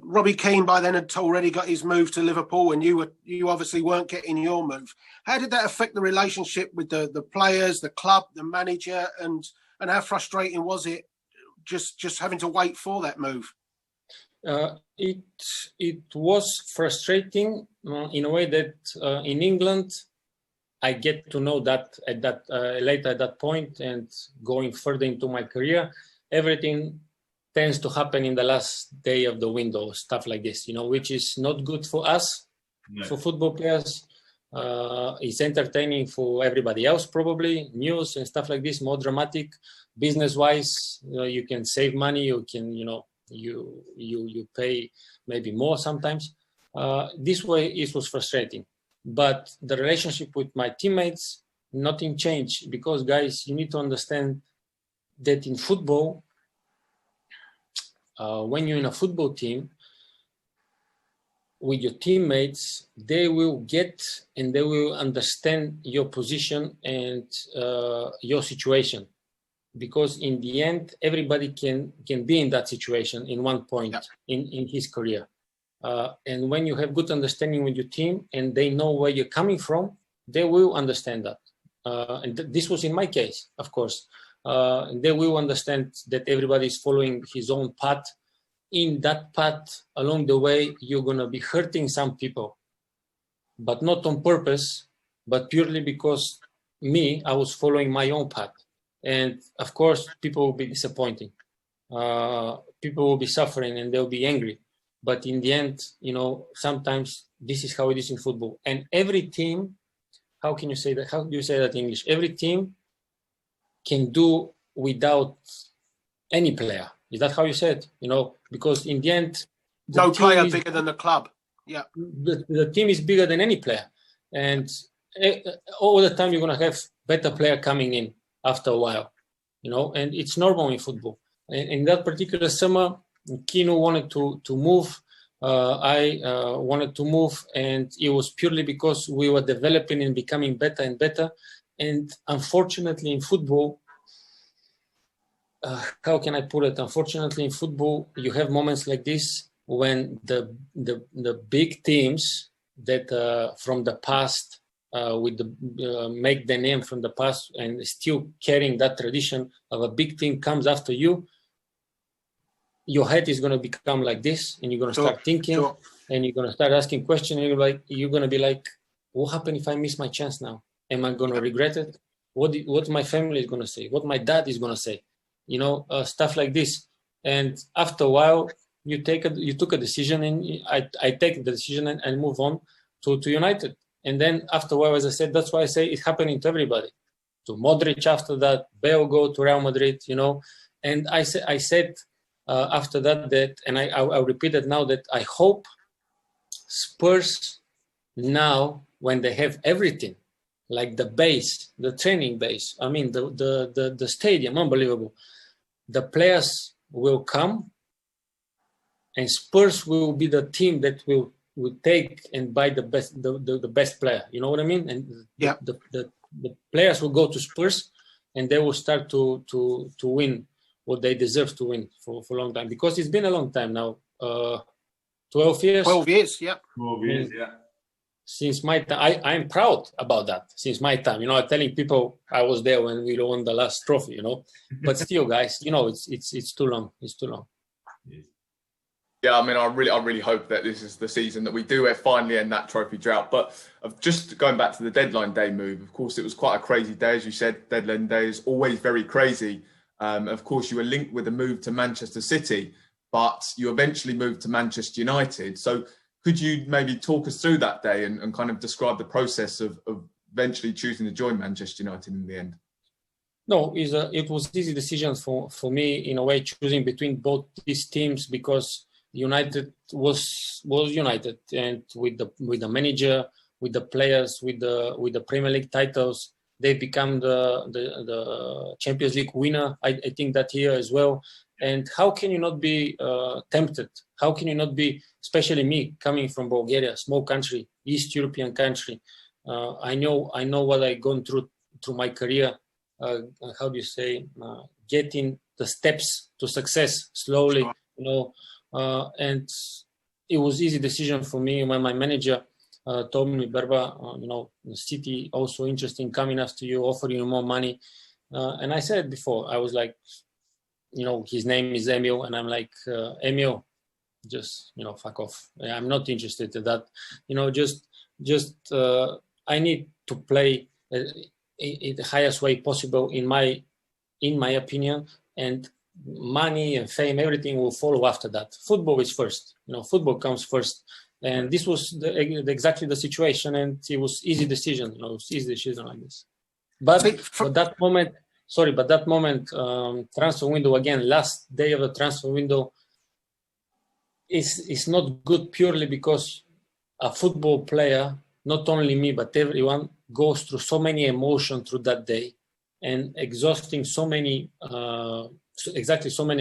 Robbie Keane by then had already got his move to Liverpool, and you obviously weren't getting your move. How did that affect the relationship with the players, the club, the manager, and how frustrating was it just having to wait for that move? It was frustrating in a way that in England, I get to know that later at that point, and going further into my career, everything tends to happen in the last day of the window, stuff like this, you know, which is not good for us, for football players. It's entertaining for everybody else, probably, news and stuff like this, more dramatic. Business-wise, you can save money, you can, you know, you pay maybe more sometimes. This way, it was frustrating. But the relationship with my teammates, nothing changed, because, guys, you need to understand that in football, when you're in a football team, with your teammates, they will get and they will understand your position and your situation. Because in the end, everybody can be in that situation in one point in his career. And when you have good understanding with your team and they know where you're coming from, they will understand that. And this was in my case, of course. And they will understand that everybody is following his own path. In that path, along the way, you're going to be hurting some people, but not on purpose, but purely because I was following my own path. And of course, people will be disappointing. People will be suffering and they'll be angry. But in the end, you know, sometimes this is how it is in football. And every team, how can you say that? How do you say that in English? Every team can do without any player. Is that how you said? You know, because in the end, no player bigger than the club. Yeah, the team is bigger than any player, and all the time you're gonna have better player coming in after a while. You know, and it's normal in football. And in that particular summer, Kino wanted to move. I wanted to move, and it was purely because we were developing and becoming better and better. And unfortunately, in football, how can I put it? Unfortunately, in football, you have moments like this when the big teams that from the past, with the make the name from the past and still carrying that tradition of a big team comes after you. Your head is going to become like this, and you're going to start thinking, and you're going to start asking questions. And you're going to be like, what happened if I miss my chance now? Am I going to regret it? What my family is going to say? What my dad is going to say? You know, stuff like this. And after a while, you took a decision, and I take the decision and move on to United. And then after a while, as I said, that's why I say it's happening to everybody. to Modric after that, Bale go to Real Madrid, you know. And I said after that, and I repeat it now, that I hope Spurs now, when they have everything, like the base, the training base, I mean, the stadium, unbelievable. The players will come, and Spurs will be the team that will take and buy the best player. You know what I mean? And the players will go to Spurs, and they will start to win what they deserve to win for a long time, because it's been a long time now. 12 years. 12 years, yeah. 12 years, yeah. Since my time, I'm proud about that. Since my time, you know, I'm telling people I was there when we won the last trophy, you know. But still, guys, you know, it's too long. It's too long. Yeah, I mean, I really hope that this is the season that we do finally end that trophy drought. But just going back to the deadline day move, of course, it was quite a crazy day, as you said. Deadline day is always very crazy. Of course, you were linked with a move to Manchester City, but you eventually moved to Manchester United. So could you maybe talk us through that day and kind of describe the process of eventually choosing to join Manchester United in the end? No, it was an easy decision for me, in a way, choosing between both these teams, because United was United, and with the manager, with the players, with the Premier League titles, they become the Champions League winner. I think that year as well. And how can you not be tempted? How can you not be, especially me, coming from Bulgaria, small country, East European country? I know what I've gone through my career. How do you say? Getting the steps to success slowly, you know. And it was easy decision for me when my manager told me, Berba, you know, the City also interesting coming after you, offering you more money. And I said before, I was like, you know, his name is Emil, and I'm like, Emil, just, you know, fuck off. I'm not interested in that. You know, just I need to play in the highest way possible, in my opinion, and money and fame, everything will follow after that. Football is first. You know, football comes first. And this was exactly the situation, and it was easy decision. You know, it was easy decision like this. But that moment, transfer window again, last day of the transfer window, is not good purely because a football player, not only me but everyone, goes through so many emotions through that day, and exhausting so many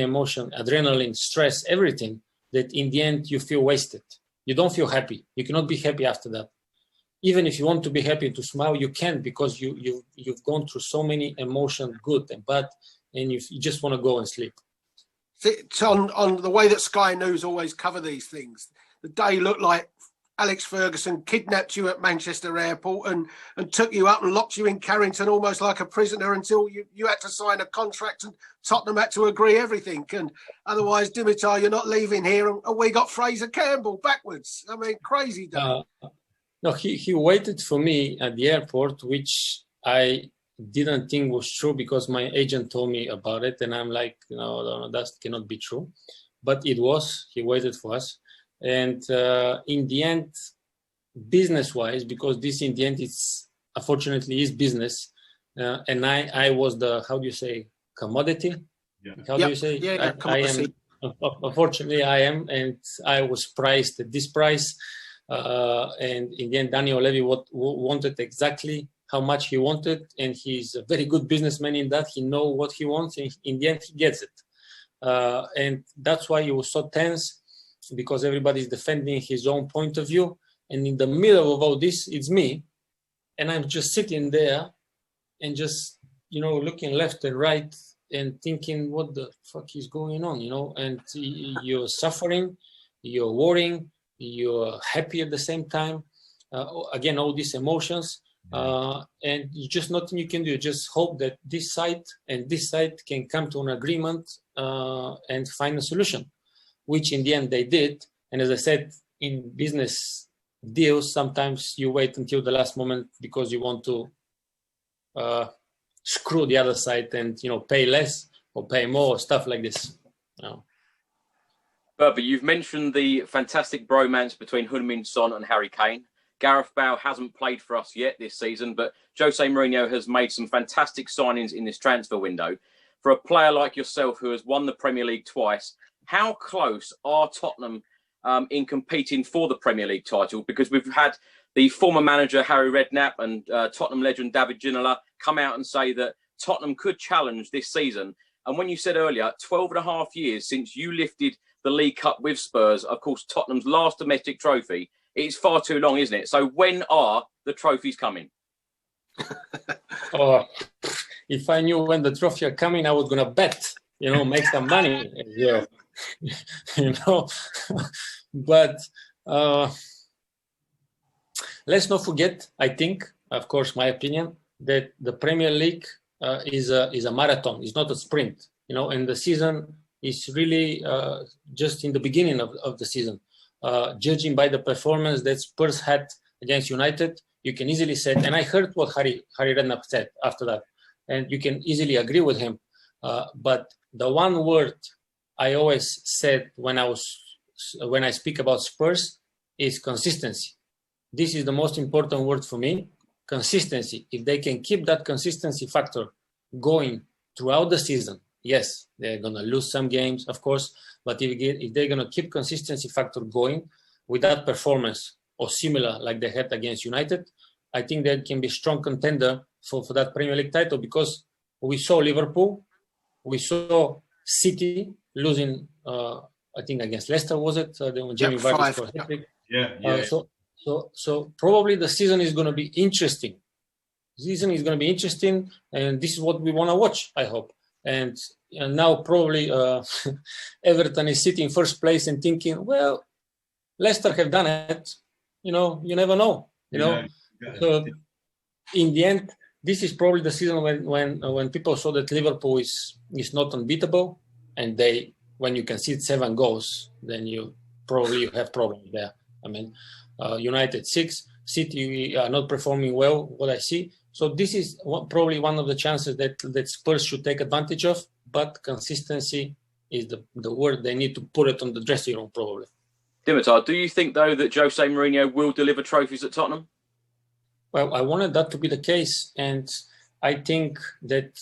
emotions, adrenaline, stress, everything, that in the end you feel wasted. You don't feel happy. You cannot be happy after that. Even if you want to be happy, to smile, you can't, because you've gone through so many emotions, good and bad, and you just want to go and sleep. It's on the way that Sky News always cover these things. The day looked like Alex Ferguson kidnapped you at Manchester Airport and took you up and locked you in Carrington almost like a prisoner until you had to sign a contract, and Tottenham had to agree everything. And otherwise, Dimitar, you're not leaving here. And we got Fraser Campbell backwards. I mean, crazy day. No, he waited for me at the airport, which I didn't think was true, because my agent told me about it. And I'm like, no, that cannot be true. But it was. He waited for us. And in the end, business-wise, because this in the end unfortunately is business, and I was the, how do you say, commodity? Yeah. How do you say? Yeah, I am, unfortunately, I am, and I was priced at this price. And in the end, Daniel Levy wanted exactly how much he wanted, and he's a very good businessman in that. He knows what he wants, and in the end, he gets it. And that's why he was so tense, because everybody's defending his own point of view. And in the middle of all this, it's me. And I'm just sitting there and just, you know, looking left and right and thinking, what the fuck is going on, you know? And you're suffering, you're worrying, you're happy at the same time. Again, all these emotions. And you just nothing you can do. Just hope that this side and this side can come to an agreement and find a solution, which in the end they did. And as I said, in business deals, sometimes you wait until the last moment because you want to screw the other side and, you know, pay less or pay more, or stuff like this. You know. Berba, you've mentioned the fantastic bromance between Heung-min Son and Harry Kane. Gareth Bale hasn't played for us yet this season, but Jose Mourinho has made some fantastic signings in this transfer window. For a player like yourself who has won the Premier League twice, how close are Tottenham in competing for the Premier League title? Because we've had the former manager Harry Redknapp and Tottenham legend David Ginola come out and say that Tottenham could challenge this season. And when you said earlier, 12 and a half years since you lifted the League Cup with Spurs, of course, Tottenham's last domestic trophy, it's far too long, isn't it? So when are the trophies coming? Oh, if I knew when the trophy are coming, I was going to bet, make some money. Yeah. But let's not forget, I think, of course, my opinion, that the Premier League is a marathon. It's not a sprint, and the season is really just in the beginning of the season. Judging by the performance that Spurs had against United, you can easily say, and I heard what Harry Redknapp said after that, and you can easily agree with him. But the one word I always said when I speak about Spurs is consistency. This is the most important word for me, consistency. If they can keep that consistency factor going throughout the season, yes, they're going to lose some games, of course, but if they're going to keep consistency factor going with that performance or similar like they had against United, I think they can be strong contender for that Premier League title, because we saw Liverpool, we saw City losing, I think against Leicester, was it? When Jamie Vardy scored a hat-trick. Yeah. So probably the season is going to be interesting. And this is what we want to watch, I hope. And now probably Everton is sitting first place and thinking, well, Leicester have done it. You never know. So in the end, this is probably the season when people saw that Liverpool is not unbeatable, and when you concede 7 goals, then you have problems there. I mean, United 6, City are not performing well, what I see. So this is probably one of the chances that Spurs should take advantage of, but consistency is the word. They need to put it on the dressing room, probably. Dimitar, do you think, though, that Jose Mourinho will deliver trophies at Tottenham? Well, I wanted that to be the case, and I think that,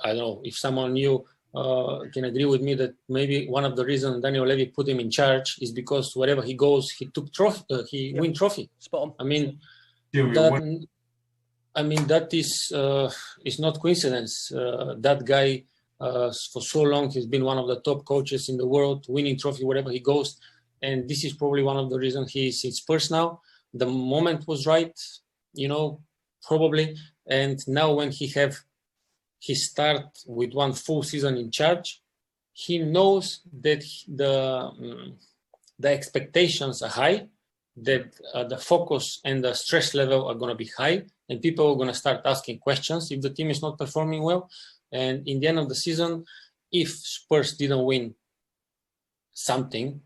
I don't know, if someone new can agree with me that maybe one of the reasons Daniel Levy put him in charge is because wherever he goes, he win trophy. Spot on. I mean, that is not coincidence. That guy, for so long, he's been one of the top coaches in the world, winning trophy wherever he goes. And this is probably one of the reasons he's in Spurs now. The moment was right, probably. And now when he start with one full season in charge, he knows that the expectations are high, that the focus and the stress level are going to be high, and people are going to start asking questions if the team is not performing well. And in the end of the season, if Spurs didn't win something,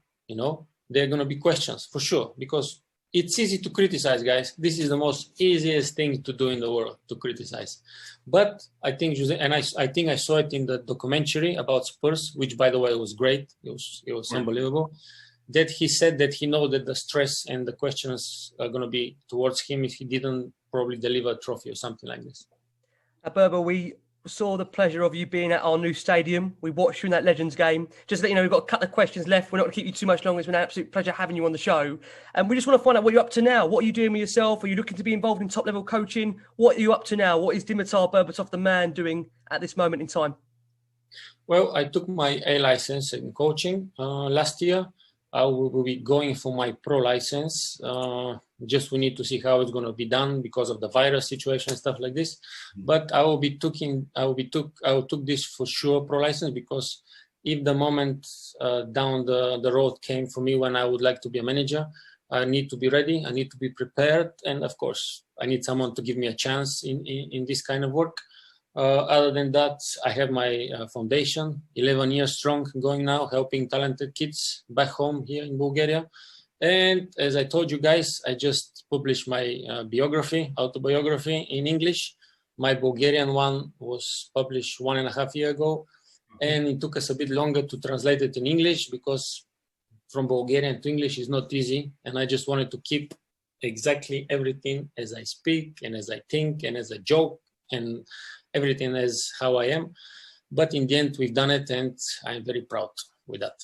there are going to be questions for sure, because it's easy to criticize, guys. This is the most easiest thing to do in the world, to criticize. But I think, I think I saw it in the documentary about Spurs, which, by the way, was great. It was unbelievable. That he said that he knows that the stress and the questions are going to be towards him if he didn't probably deliver a trophy or something like this. Berba, we saw the pleasure of you being at our new stadium. We watched you in that Legends game. Just that, we've got a couple of questions left. We're not going to keep you too much longer. It's been an absolute pleasure having you on the show. And we just want to find out what you're up to now. What are you doing with yourself? Are you looking to be involved in top-level coaching? What are you up to now? What is Dimitar Berbatov, the man, doing at this moment in time? Well, I took my A license in coaching last year. I will be going for my pro license. Just we need to see how it's going to be done because of the virus situation and stuff like this. But I will took this for sure pro license, because if the moment down the road came for me when I would like to be a manager, I need to be ready. I need to be prepared, and of course, I need someone to give me a chance in this kind of work. Other than that, I have my foundation, 11 years strong, going now, helping talented kids back home here in Bulgaria. And as I told you guys, I just published my autobiography in English. My Bulgarian one was published 1.5 years ago. And it took us a bit longer to translate it in English, because from Bulgarian to English is not easy. And I just wanted to keep exactly everything as I speak and as I think and as I joke and everything as how I am. But in the end, we've done it, and I'm very proud with that.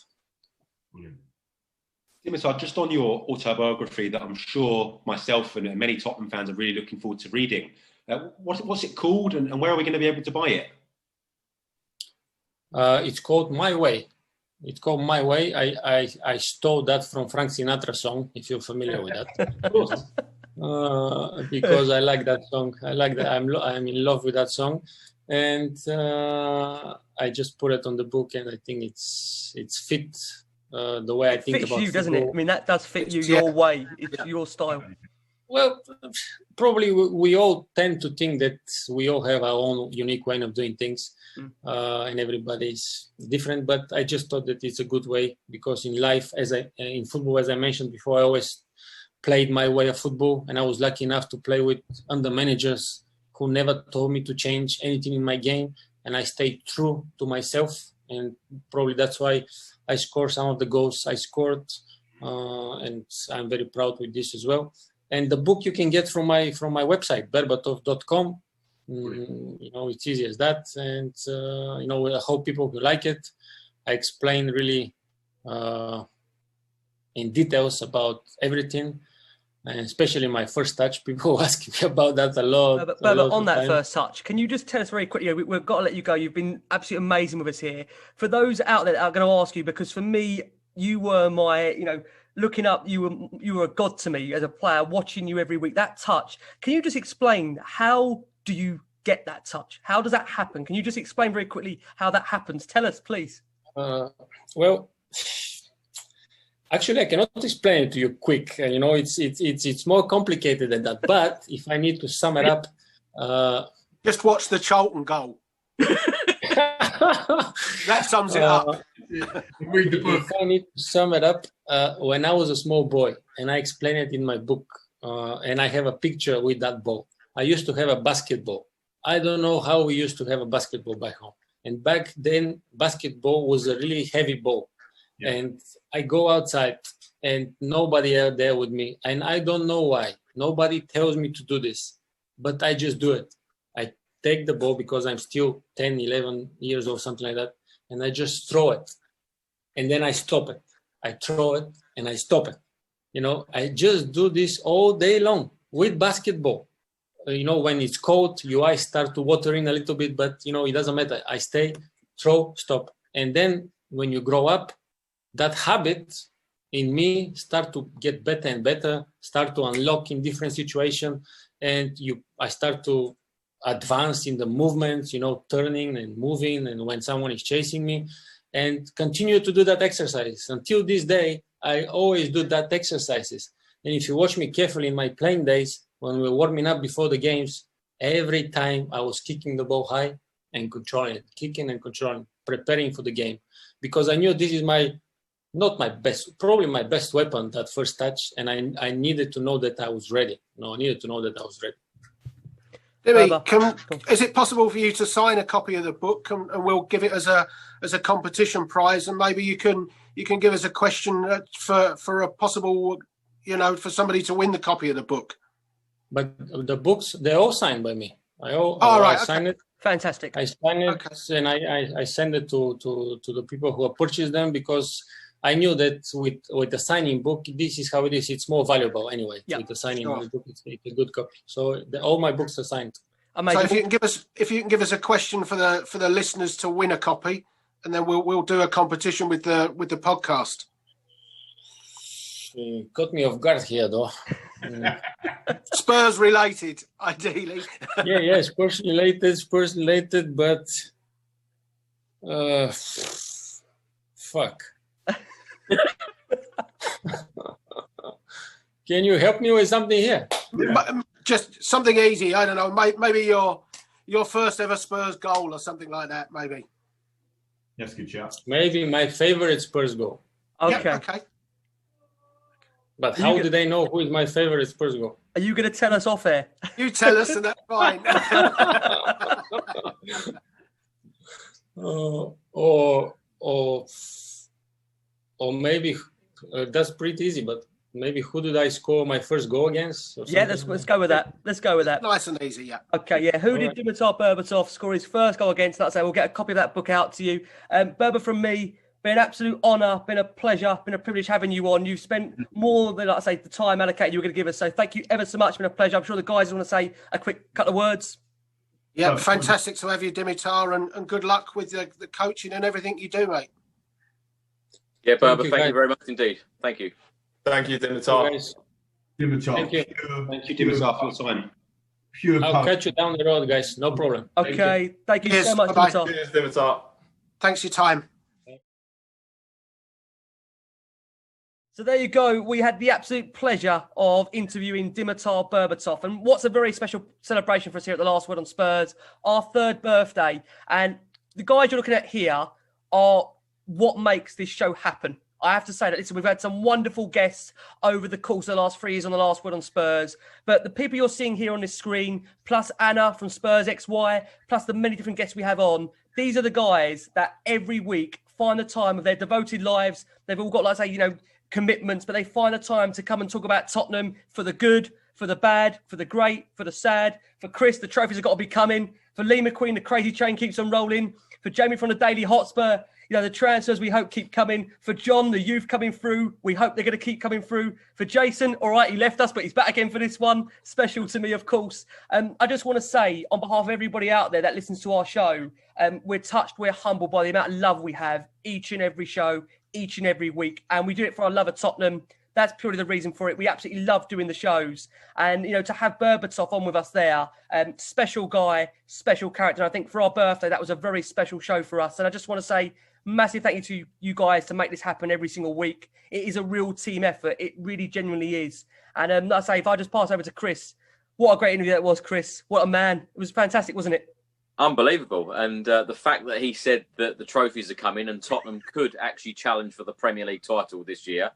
Dimitar, just on your autobiography that I'm sure myself and many Tottenham fans are really looking forward to reading, what's it called and where are we going to be able to buy it? It's called My Way. It's called My Way. I stole that from Frank Sinatra song, if you're familiar with that. Because I like that song. I like that. I'm in love with that song. And I just put it on the book, and I think it's fit the way I think about it. Fits you, doesn't it? I mean, that does fit you your way. It's your style. Well, probably we all tend to think that we all have our own unique way of doing things, and everybody's different. But I just thought that it's a good way, because in life, in football, as I mentioned before, I always played my way of football, and I was lucky enough to play with under managers who never told me to change anything in my game, and I stayed true to myself, and probably that's why I scored some of the goals I scored, and I'm very proud with this as well. And the book you can get from my website, berbatov.com. It's easy as that, and I hope people will like it. I explain really in details about everything. And especially my first touch, people ask me about that a lot. But on that first touch, can you just tell us very quickly? We've got to let you go. You've been absolutely amazing with us here. For those out there that are going to ask you, because for me, you were my, looking up, you were a god to me as a player, watching you every week. That touch. Can you just explain, how do you get that touch? How does that happen? Can you just explain very quickly how that happens? Tell us, please. Well. Actually, I cannot explain it to you quick. It's more complicated than that. But if I need to sum it up, just watch the Charlton goal. That sums it up. Read the book. If I need to sum it up, when I was a small boy, and I explain it in my book, and I have a picture with that ball. I used to have a basketball. I don't know how we used to have a basketball back home. And back then, basketball was a really heavy ball. Yeah. And I go outside and nobody out there with me. And I don't know why. Nobody tells me to do this, but I just do it. I take the ball because I'm still 10, 11 years old, something like that. And I just throw it. And then I stop it. I throw it and I stop it. I just do this all day long with basketball. When it's cold, your eyes start to water in a little bit, but, it doesn't matter. I stay, throw, stop. And then when you grow up, that habit in me start to get better and better, start to unlock in different situations, and I start to advance in the movements, turning and moving, and when someone is chasing me, and continue to do that exercise. Until this day, I always do that exercises. And if you watch me carefully in my playing days, when we were warming up before the games, every time I was kicking the ball high and controlling it, kicking and controlling, preparing for the game, because I knew this is not my best, probably my best weapon, that first touch, and I needed to know that I was ready. I needed to know that I was ready. Dimi, is it possible for you to sign a copy of the book, and we'll give it as a competition prize, and maybe you can give us a question for a possible, for somebody to win the copy of the book? But the books, they're all signed by me. I sign it. Fantastic. I sign it, and I send it to the people who have purchased them, because I knew that with the signing book, this is how it is. It's more valuable anyway. Yeah, with the signing book, it's a good copy. So all my books are signed. So if you can give us a question for the listeners to win a copy, and then we'll do a competition with the podcast. Caught me off guard here, though. Spurs related, ideally. yeah, Spurs related, but fuck. Can you help me with something here? Just something easy. I don't know. Maybe your first ever Spurs goal or something like that. Maybe. That's a good shout. Maybe my favorite Spurs goal. Okay. Yeah, okay. But how do they know who is my favorite Spurs goal? Are you going to tell us off air? You tell us, and that's fine. Or maybe that's pretty easy. But maybe who did I score my first goal against? Or Yeah, something? let's go with that. Let's go with that. Nice and easy, yeah. Okay, yeah. Who All did right. Dimitar Berbatov score his first goal against? Like I say, we'll get a copy of that book out to you. Berba, from me, been an absolute honour, been a pleasure, been a privilege having you on. You've spent more than, like I say, the time allocated you were going to give us. So thank you ever so much. Been a pleasure. I'm sure the guys want to say a quick couple of words. Yeah, fantastic to have you, Dimitar, and good luck with the coaching and everything you do, mate. Yeah, Berba, thank guys. you very much indeed. Thank you. Thank you, Dimitar. Guys, Dimitar, Thank you. Thank you, Dimitar, for your time. Pure I'll pub. catch you down the road, guys. No problem. Okay, thank you Cheers, so much, bye-bye. Dimitar. Cheers, Dimitar. Thanks for your time. So there you go. We had the absolute pleasure of interviewing Dimitar Berbatov. And what's a very special celebration for us here at the Last Word on Spurs, our third birthday. And the guys you're looking at here are what makes this show happen. I have to say that, listen, we've had some wonderful guests over the course of the last 3 years on the Last Word on Spurs. But the people you're seeing here on this screen, plus Anna from Spurs XY, plus the many different guests we have on, these are the guys that every week find the time of their devoted lives. They've all got, like I say, commitments, but they find the time to come and talk about Tottenham for the good, for the bad, for the great, for the sad. For Chris, the trophies have got to be coming. For Lee McQueen, the crazy train keeps on rolling. For Jamie from the Daily Hotspur, the transfers we hope keep coming. For John, the youth coming through, we hope they're going to keep coming through. For Jason, all right, he left us, but he's back again for this one. Special to me, of course. I just want to say, on behalf of everybody out there that listens to our show, we're touched, we're humbled by the amount of love we have each and every show, each and every week. And we do it for our love of Tottenham. That's purely the reason for it. We absolutely love doing the shows. And, to have Berbatov on with us there, special guy, special character. I think for our birthday, that was a very special show for us. And I just want to say massive thank you to you guys to make this happen every single week. It is a real team effort. It really genuinely is. And like I say, if I just pass over to Chris, what a great interview that was, Chris. What a man. It was fantastic, wasn't it? Unbelievable. And the fact that he said that the trophies are coming and Tottenham could actually challenge for the Premier League title this year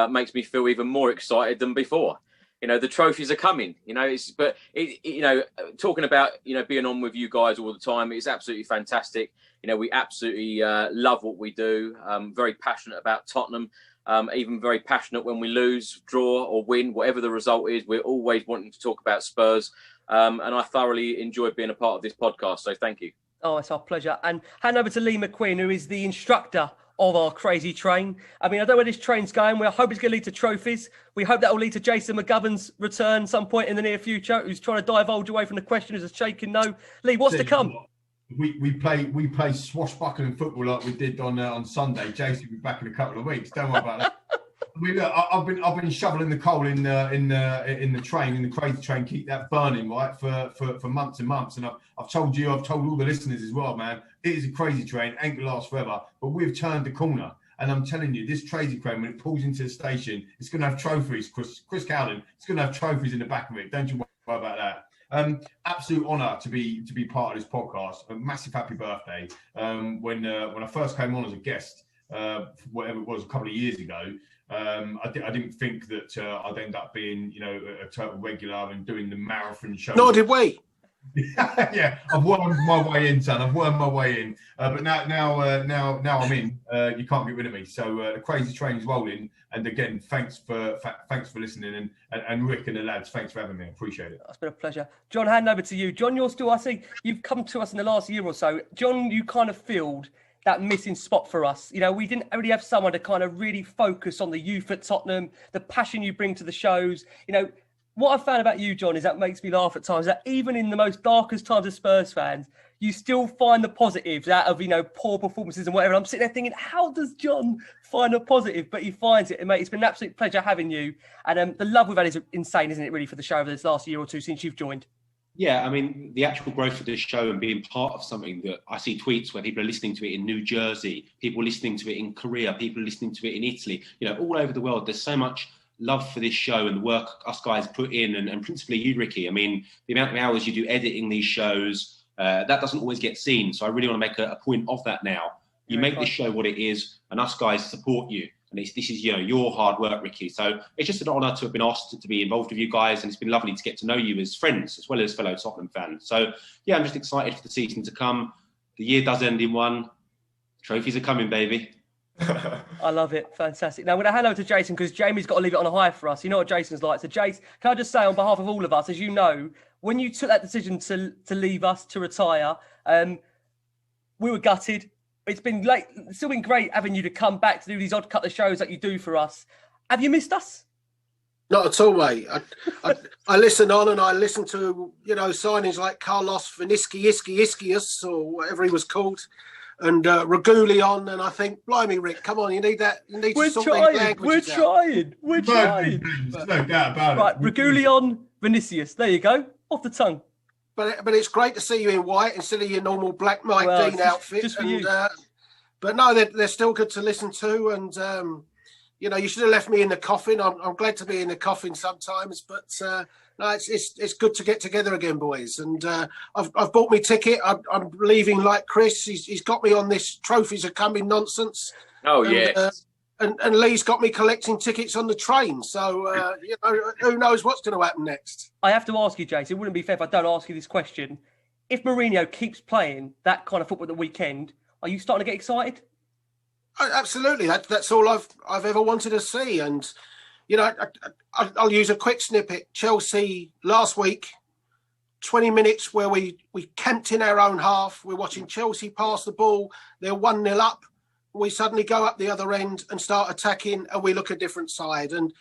makes me feel even more excited than before. The trophies are coming, talking about, being on with you guys all the time, it's absolutely fantastic. We absolutely love what we do. Very passionate about Tottenham, even very passionate when we lose, draw or win, whatever the result is. We're always wanting to talk about Spurs. And I thoroughly enjoyed being a part of this podcast. So thank you. Oh, it's our pleasure. And hand over to Lee McQueen, who is the instructor of our crazy train. I don't know where this train's going. We hope it's going to lead to trophies. We hope that will lead to Jason McGovern's return some point in the near future, who's trying to divulge away from the question as a shaking no. Lee, what's to come? We play swashbuckling football like we did on Sunday. Jason will be back in a couple of weeks. Don't worry about that. I've been shoveling the coal in the train, in the crazy train, keep that burning, right, for months and months. And I've told all the listeners as well, man. It is a crazy train, ain't gonna last forever. But we've turned the corner, and I'm telling you, this crazy train, when it pulls into the station, it's gonna have trophies. Chris Cowden, it's gonna have trophies in the back of it. Don't you worry about that. Absolute honour to be part of this podcast. A massive happy birthday. When I first came on as a guest, whatever it was, a couple of years ago. I didn't think that I'd end up being, a total regular and doing the marathon show. Nor did we. Yeah, I've wormed my way in, son. I've wormed my way in. But now I'm in. You can't get rid of me. So the crazy train is rolling. And again, thanks for listening, and Rick and the lads, thanks for having me. I appreciate it. It's been a pleasure. John, hand over to you. John, I see you've come to us in the last year or so. John, you kind of filled that missing spot for us. We didn't really have someone to kind of really focus on the youth at Tottenham, the passion you bring to the shows. What I've found about you, John, is that makes me laugh at times, that even in the most darkest times of Spurs fans, you still find the positives out of, poor performances and whatever. I'm sitting there thinking, how does John find a positive? But he finds it. And mate, it's been an absolute pleasure having you. And the love we've had is insane, isn't it, really, for the show over this last year or two since you've joined? Yeah, the actual growth of this show and being part of something that I see tweets where people are listening to it in New Jersey, people listening to it in Korea, people listening to it in Italy, all over the world. There's so much love for this show and the work us guys put in, and principally you, Ricky. The amount of hours you do editing these shows, that doesn't always get seen. So I really want to make a point of that now. You make this show what it is, and us guys support you. And this is, your hard work, Ricky. So it's just an honour to have been asked to be involved with you guys. And it's been lovely to get to know you as friends, as well as fellow Tottenham fans. So, yeah, I'm just excited for the season to come. The year does end in one. Trophies are coming, baby. I love it. Fantastic. Now, I'm going to hand over to Jason because Jamie's got to leave it on a high for us. You know what Jason's like. So, Jason, can I just say on behalf of all of us, as you know, when you took that decision to leave us, to retire, we were gutted. It's still been great having you to come back to do these odd couple of shows that you do for us. Have you missed us? Not at all, mate. I listen on and I listen to, signings like Carlos Iskius or whatever he was called, and Regulion, and I think, blimey, Rick, come on, you need that. You need to sort these languages out. We're trying. There's no doubt about it. Right, Regulion, Vinicius. There you go. Off the tongue. But it's great to see you in white instead of your normal black Mike Dean outfit. Just for you. But no, they're still good to listen to, and you should have left me in the coffin. I'm glad to be in the coffin sometimes, but no, it's good to get together again, boys. And I've bought me ticket. I'm leaving like Chris. He's got me on this trophies are coming nonsense. Oh, and, yeah. And Lee's got me collecting tickets on the train. So who knows what's going to happen next? I have to ask you, Jason. It wouldn't be fair if I don't ask you this question. If Mourinho keeps playing that kind of football at the weekend, are you starting to get excited? Absolutely. That's all I've ever wanted to see. And, I'll use a quick snippet. Chelsea last week, 20 minutes where we camped in our own half. We're watching Chelsea pass the ball. They're 1-0 up. We suddenly go up the other end and start attacking, and we look a different side. And,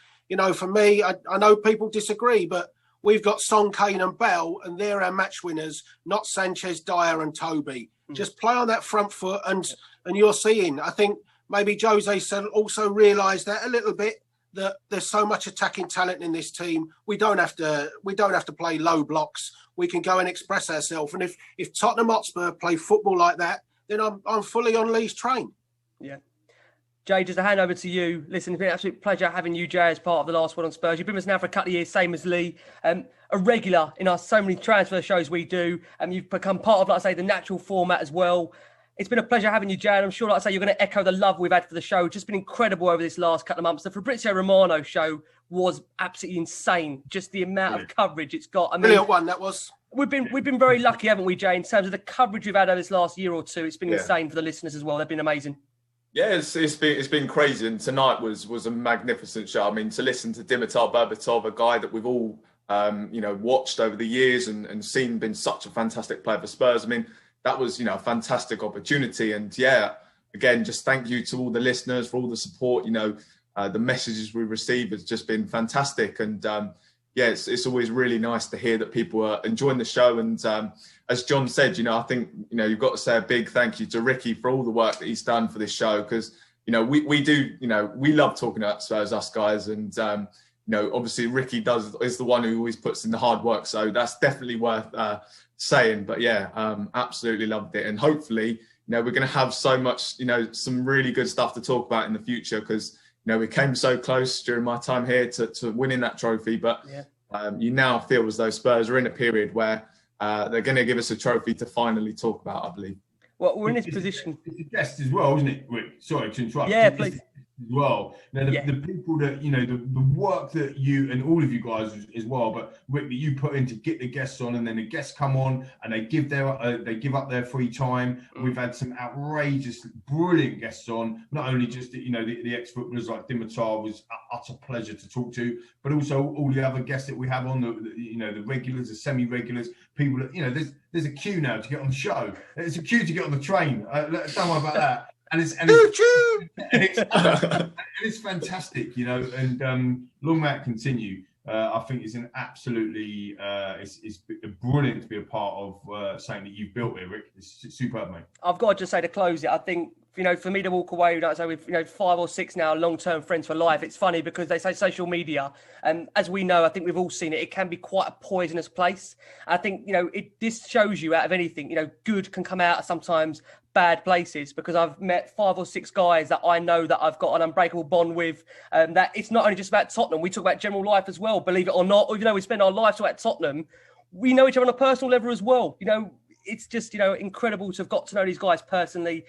for me, I know people disagree, but we've got Son, Kane and Bell, and they're our match winners, not Sanchez, Dyer and Toby. Just play on that front foot, and you're seeing. I think maybe Jose also realised that a little bit, that there's so much attacking talent in this team. We don't have to play low blocks. We can go and express ourselves. And if Tottenham Hotspur play football like that, then I'm fully on Lee's train. Yeah. Jay, just a hand over to you. Listen, it's been an absolute pleasure having you, Jay, as part of the Last Word on Spurs. You've been with us now for a couple of years, same as Lee. A regular in our so many transfer shows we do. And you've become part of, like I say, the natural format as well. It's been a pleasure having you, Jay. And I'm sure, like I say, you're going to echo the love we've had for the show. It's just been incredible over this last couple of months. The Fabrizio Romano show was absolutely insane. Just the amount of coverage it's got. I mean, brilliant one, that was. We've been very lucky, haven't we, Jay, in terms of the coverage we've had over this last year or two. It's been insane for the listeners as well. They've been amazing. Yeah, it's been crazy, and tonight was a magnificent show. I mean, to listen to Dimitar Berbatov, a guy that we've all watched over the years and seen been such a fantastic player for Spurs. I mean, that was a fantastic opportunity, and again, just thank you to all the listeners for all the support. The messages we receive has just been fantastic, and it's always really nice to hear that people are enjoying the show. And as John said, I think, you've got to say a big thank you to Ricky for all the work that he's done for this show. Because, we do, we love talking about Spurs, us guys. And, obviously Ricky is the one who always puts in the hard work. So that's definitely worth saying. But absolutely loved it. And hopefully, we're going to have so much, some really good stuff to talk about in the future. Because, we came so close during my time here to winning that trophy. But you now feel as though Spurs are in a period where they're going to give us a trophy to finally talk about, I believe. Well, we're in this position. It's a guest as well, isn't it, Rick? Sorry to interrupt. Yeah, please. As well. Now, the people that, the work that you and all of you guys as well, but Rick, that you put in to get the guests on, and then the guests come on and they give up their free time. We've had some outrageous, brilliant guests on, not only just, the ex-footballers like Dimitar was utter pleasure to talk to, but also all the other guests that we have on, the regulars, the semi-regulars, people that, there's a queue now to get on the show. It's a queue to get on the train. Don't worry about that. And it's fantastic, and long may it continue. I think it's an absolutely, it's brilliant to be a part of something that you've built here, Rick. It's superb, mate. I've got to just say to close it, I think, for me to walk away, with 5 or 6 now long-term friends for life, it's funny because they say social media, and as we know, I think we've all seen it, it can be quite a poisonous place. I think, this shows you out of anything, good can come out of sometimes bad places, because I've met 5 or 6 guys that I know that I've got an unbreakable bond with, that it's not only just about Tottenham, we talk about general life as well, believe it or not, even though we spend our lives talking about Tottenham, we know each other on a personal level as well. It's just, incredible to have got to know these guys personally.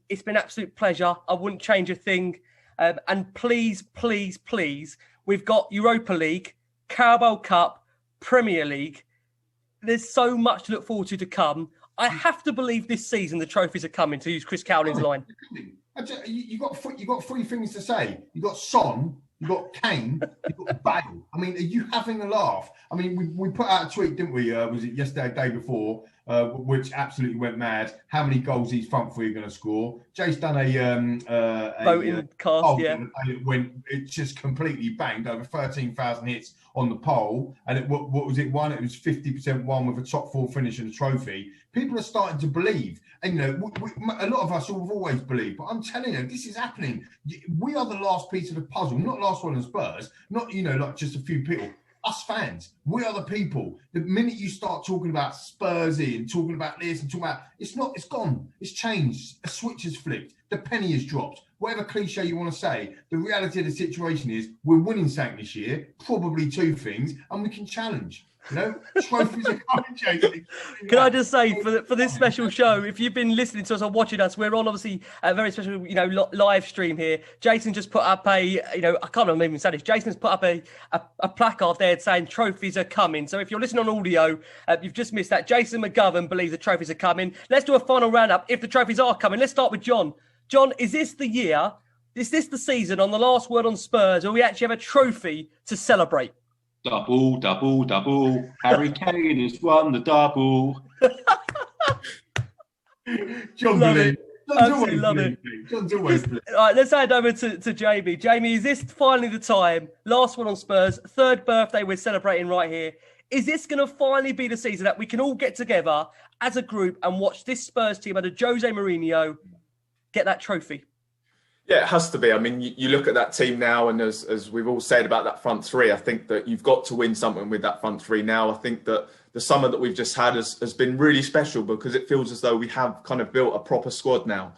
It's been an absolute pleasure. I wouldn't change a thing. And please, please, please, we've got Europa League, Carabao Cup, Premier League. There's so much to look forward to come. I have to believe this season the trophies are coming, to use Chris Cowling's line. You got three things to say. You got Son, you got Kane, you got Bale. I mean, are you having a laugh? I mean, we put out a tweet, didn't we? Was it yesterday, day before, which absolutely went mad. How many goals these front three are going to score? Jay's done a voting cast, yeah. And it just completely banged over 13,000 hits on the poll, and what was it? It was 50% won with a top four finish and a trophy. People are starting to believe, and a lot of us have always believed. But I'm telling you, this is happening. We are the last piece of the puzzle, not Last Word On Spurs, not like just a few people. Us fans, we are the people. The minute you start talking about Spursy and talking about this and talking about, it's gone. It's changed. A switch has flipped. The penny has dropped. Whatever cliche you want to say, the reality of the situation is we're winning something this year, probably two things, and we can challenge. Trophies are coming, Jason. Can I just say, for this special show, if you've been listening to us or watching us, we're on obviously a very special, live stream here. Jason just put up I can't even say this. Jason's put up a placard there saying trophies are coming. So if you're listening on audio, you've just missed that. Jason McGovern believes the trophies are coming. Let's do a final roundup if the trophies are coming. Let's start with John. John, is this the year? Is this the season on the Last Word On Spurs where we actually have a trophy to celebrate? Double, double, double. Harry Kane has won the double. John, love it. John's love it. John's always All right, let's hand over to Jamie. Jamie, is this finally the time? Last Word On Spurs, third birthday we're celebrating right here. Is this going to finally be the season that we can all get together as a group and watch this Spurs team under Jose Mourinho get that trophy? Yeah, it has to be. I mean, you look at that team now, and as we've all said about that front three, I think that you've got to win something with that front three now. I think that the summer that we've just had has been really special because it feels as though we have kind of built a proper squad now.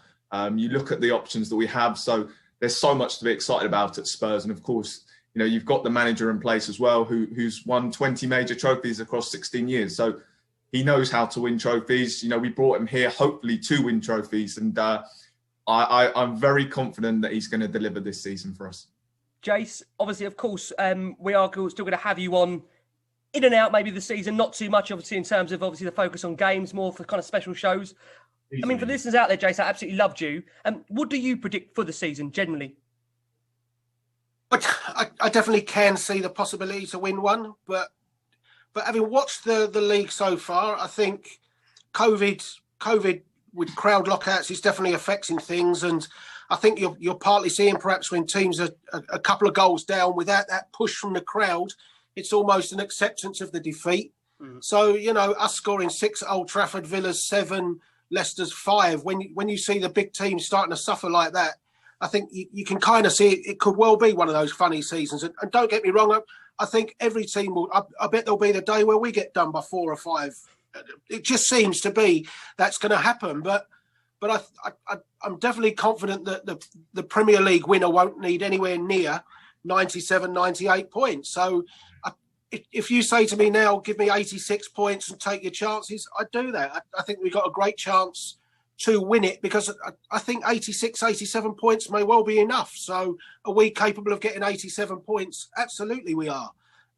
You look at the options that we have, so there's so much to be excited about at Spurs. And of course, you've got the manager in place as well, who's won 20 major trophies across 16 years. So he knows how to win trophies. We brought him here hopefully to win trophies, and I'm very confident that he's going to deliver this season for us. Jace, obviously, of course, we are still going to have you on in and out maybe the season, not too much, obviously, in terms of the focus on games, more for kind of special shows. Easily. I mean, for listeners out there, Jace, I absolutely loved you. What do you predict for the season, generally? I definitely can see the possibility to win one, but having watched the league so far, I think COVID with crowd lockouts is definitely affecting things, and I think you're partly seeing perhaps when teams are a couple of goals down without that push from the crowd, it's almost an acceptance of the defeat. Mm-hmm. So us scoring 6 at Old Trafford, Villa's 7, Leicester's 5. When you see the big teams starting to suffer like that, I think you can kind of see it could well be one of those funny seasons. And don't get me wrong, I think every team will. I bet there'll be the day where we get done by 4 or 5. It just seems to be that's going to happen. But I'm definitely confident that the Premier League winner won't need anywhere near 97, 98 points. So if you say to me now, give me 86 points and take your chances, I'd do that. I think we've got a great chance to win it because I think 86, 87 points may well be enough. So are we capable of getting 87 points? Absolutely we are.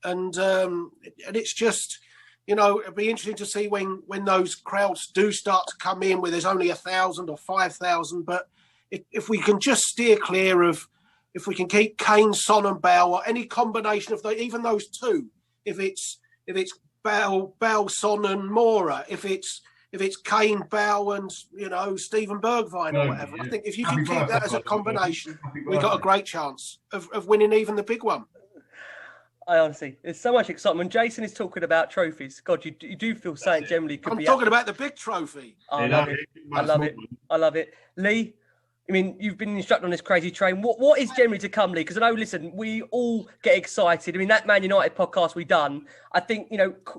And it's just... it'd be interesting to see when those crowds do start to come in where there's only 1,000 or 5,000. But if we can just steer clear of, if we can keep Kane, Son and Bale, or any combination of even those two, if it's Bale, Son and Mora, if it's Kane, Bale and, Steven Bergwijn or whatever. Yeah. I think if you can keep that as a combination, we've got a great chance of winning even the big one. I honestly, there's so much excitement. When Jason is talking about trophies, God, you do feel something generally could I'm be... talking about the big trophy. I love it. I love it. Lee, I mean, you've been instructed on this crazy train. What is generally to come, Lee? Because I know, listen, we all get excited. I mean, that Man United podcast we done, I think,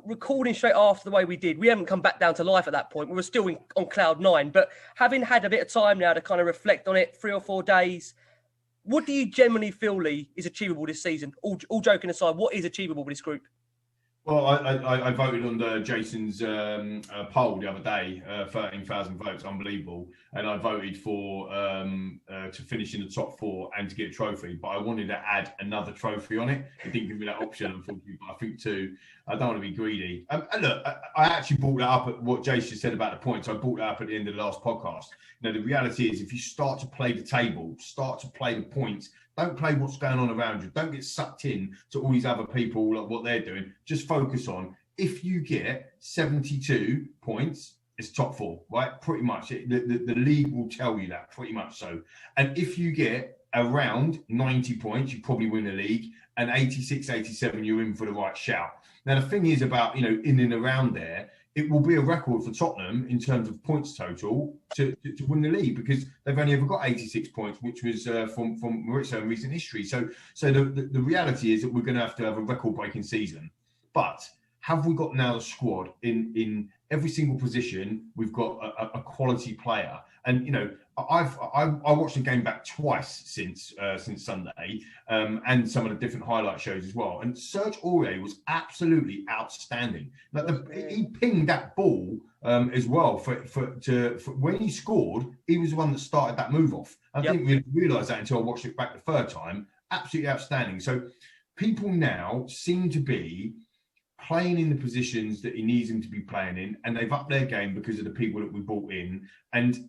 recording straight after the way we did, we haven't come back down to life at that point. We were still on cloud 9. But having had a bit of time now to kind of reflect on it, 3 or 4 days, what do you generally feel, Lee, is achievable this season? All joking aside, what is achievable with this group? Well, I voted on Jason's poll the other day, 13,000 votes, unbelievable. And I voted for to finish in the top 4 and to get a trophy. But I wanted to add another trophy on it. It didn't give me that option, unfortunately. But I think I don't want to be greedy. And look, I actually brought that up at what Jason said about the points. I brought that up at the end of the last podcast. You know, the reality is if you start to play the table, start to play the points, don't play what's going on around you. Don't get sucked in to all these other people, like what they're doing. Just focus on, if you get 72 points, it's top 4, right? Pretty much. The league will tell you that, pretty much so. And if you get around 90 points, you probably win the league. And 86, 87, you're in for the right shout. Now, the thing is about, you know, in and around there, it will be a record for Tottenham in terms of points total to win the league, because they've only ever got 86 points, which was from Mourinho in recent history. So the reality is that we're going to have a record-breaking season. But have we got now the squad in every single position? We've got a quality player, and you know, I watched the game back twice since Sunday, and some of the different highlight shows as well. And Serge Aurier was absolutely outstanding. Like he pinged that ball as well for when he scored. He was the one that started that move off. I didn't really realise that until I watched it back the third time. Absolutely outstanding. So people now seem to be playing in the positions that he needs them to be playing in, and they've upped their game because of the people that we brought in. And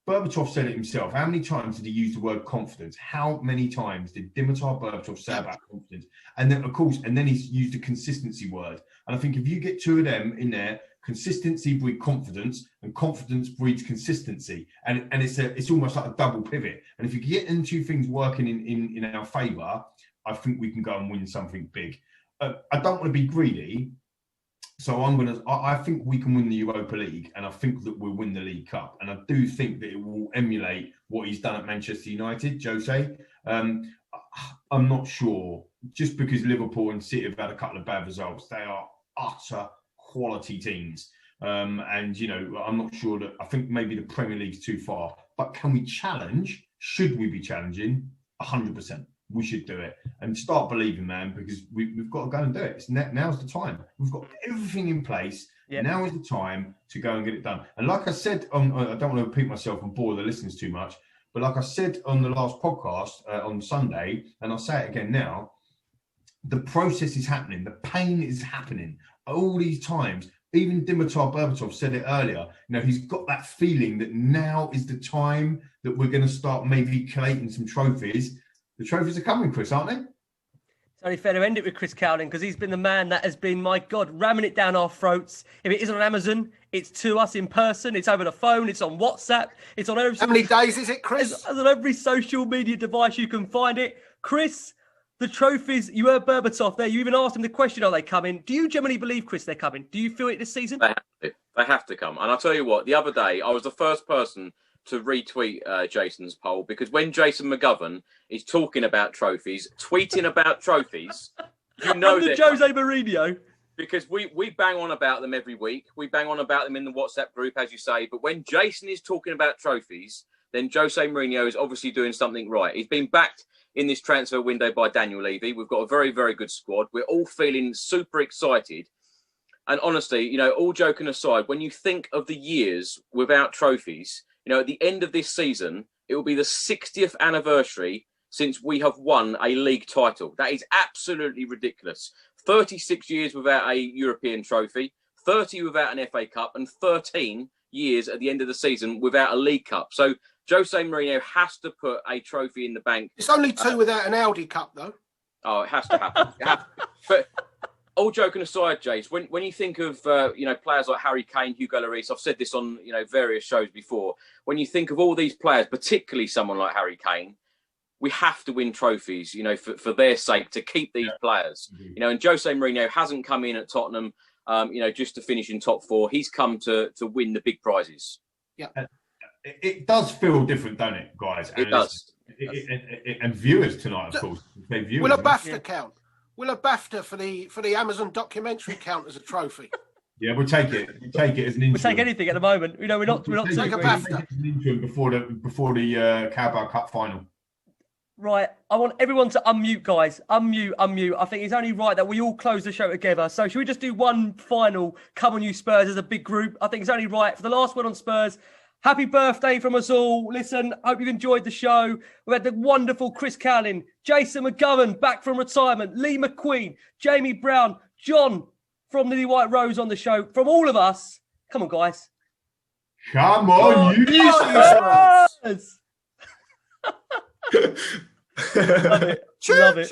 Berbatov said it himself. How many times did he use the word confidence? How many times did Dimitar Berbatov say about confidence? And then, of course, and then he's used a consistency word. And I think if you get 2 of them in there, consistency breeds confidence, and confidence breeds consistency. And it's almost like a double pivot. And if you get them 2 things working in our favour, I think we can go and win something big. I don't want to be greedy, so I think we can win the Europa League, and I think that we'll win the League Cup, and I do think that it will emulate what he's done at Manchester United, Jose. I'm not sure, just because Liverpool and City have had a couple of bad results. They are utter quality teams, and you know, I'm not sure that. I think maybe the Premier League's too far, but can we challenge? Should we be challenging? 100%. We should do it and start believing, man, because we've got to go and do it. Now's the time. We've got everything in place. Yep. Now is the time to go and get it done. And like I said, I don't want to repeat myself and bore the listeners too much, but like I said on the last podcast on Sunday, and I'll say it again now, the process is happening. The pain is happening. All these times, even Dimitar Berbatov said it earlier, you know, he's got that feeling that now is the time that we're going to start maybe collating some trophies. The trophies are coming, Chris, aren't they? It's only fair to end it with Chris Cowling, because he's been the man that has been, my God, ramming it down our throats. If it isn't on Amazon, it's to us in person. It's over the phone. It's on WhatsApp. It's on every. How many days is it, Chris? It's on every social media device you can find it. Chris, the trophies, you heard Berbatov there. You even asked him the question, are they coming? Do you generally believe, Chris, they're coming? Do you feel it this season? They have to come. And I'll tell you what, the other day, I was the first person to retweet Jason's poll, because when Jason McGovern is talking about trophies, tweeting about trophies, you know that Jose Mourinho. Because we bang on about them every week. We bang on about them in the WhatsApp group, as you say. But when Jason is talking about trophies, then Jose Mourinho is obviously doing something right. He's been backed in this transfer window by Daniel Levy. We've got a very, very good squad. We're all feeling super excited. And honestly, you know, all joking aside, when you think of the years without trophies, you know, at the end of this season, it will be the 60th anniversary since we have won a league title. That is absolutely ridiculous. 36 years without a European trophy, 30 without an FA Cup, and 13 years at the end of the season without a League Cup. So Jose Mourinho has to put a trophy in the bank. It's only 2 without an Audi Cup, though. Oh, it has to happen. But all joking aside, Jace, when you think of you know, players like Harry Kane, Hugo Lloris, I've said this on, you know, various shows before. When you think of all these players, particularly someone like Harry Kane, we have to win trophies, you know, for their sake, to keep these players. You know, and Jose Mourinho hasn't come in at Tottenham, you know, just to finish in top 4. He's come to win the big prizes. Yeah, it does feel different, don't it, guys? It does. And viewers tonight, of course. Will a BAFTA count? Will a BAFTA for the Amazon documentary count as a trophy? Yeah, we'll take it. We'll take it as an interim. We'll take anything at the moment. You know, we're not. Take a BAFTA. As an interim before the Carabao Cup final. Right, I want everyone to unmute, guys. Unmute. I think it's only right that we all close the show together. So should we just do one final Come On You Spurs as a big group? I think it's only right for the last word on Spurs. Happy birthday from us all. Listen, hope you've enjoyed the show. We had the wonderful Chris Cowling, Jason McGovern back from retirement, Lee McQueen, Jamie Brown, John from the White Rose on the show. From all of us, come on, guys. Come on, you Spurs! Love it. Love it.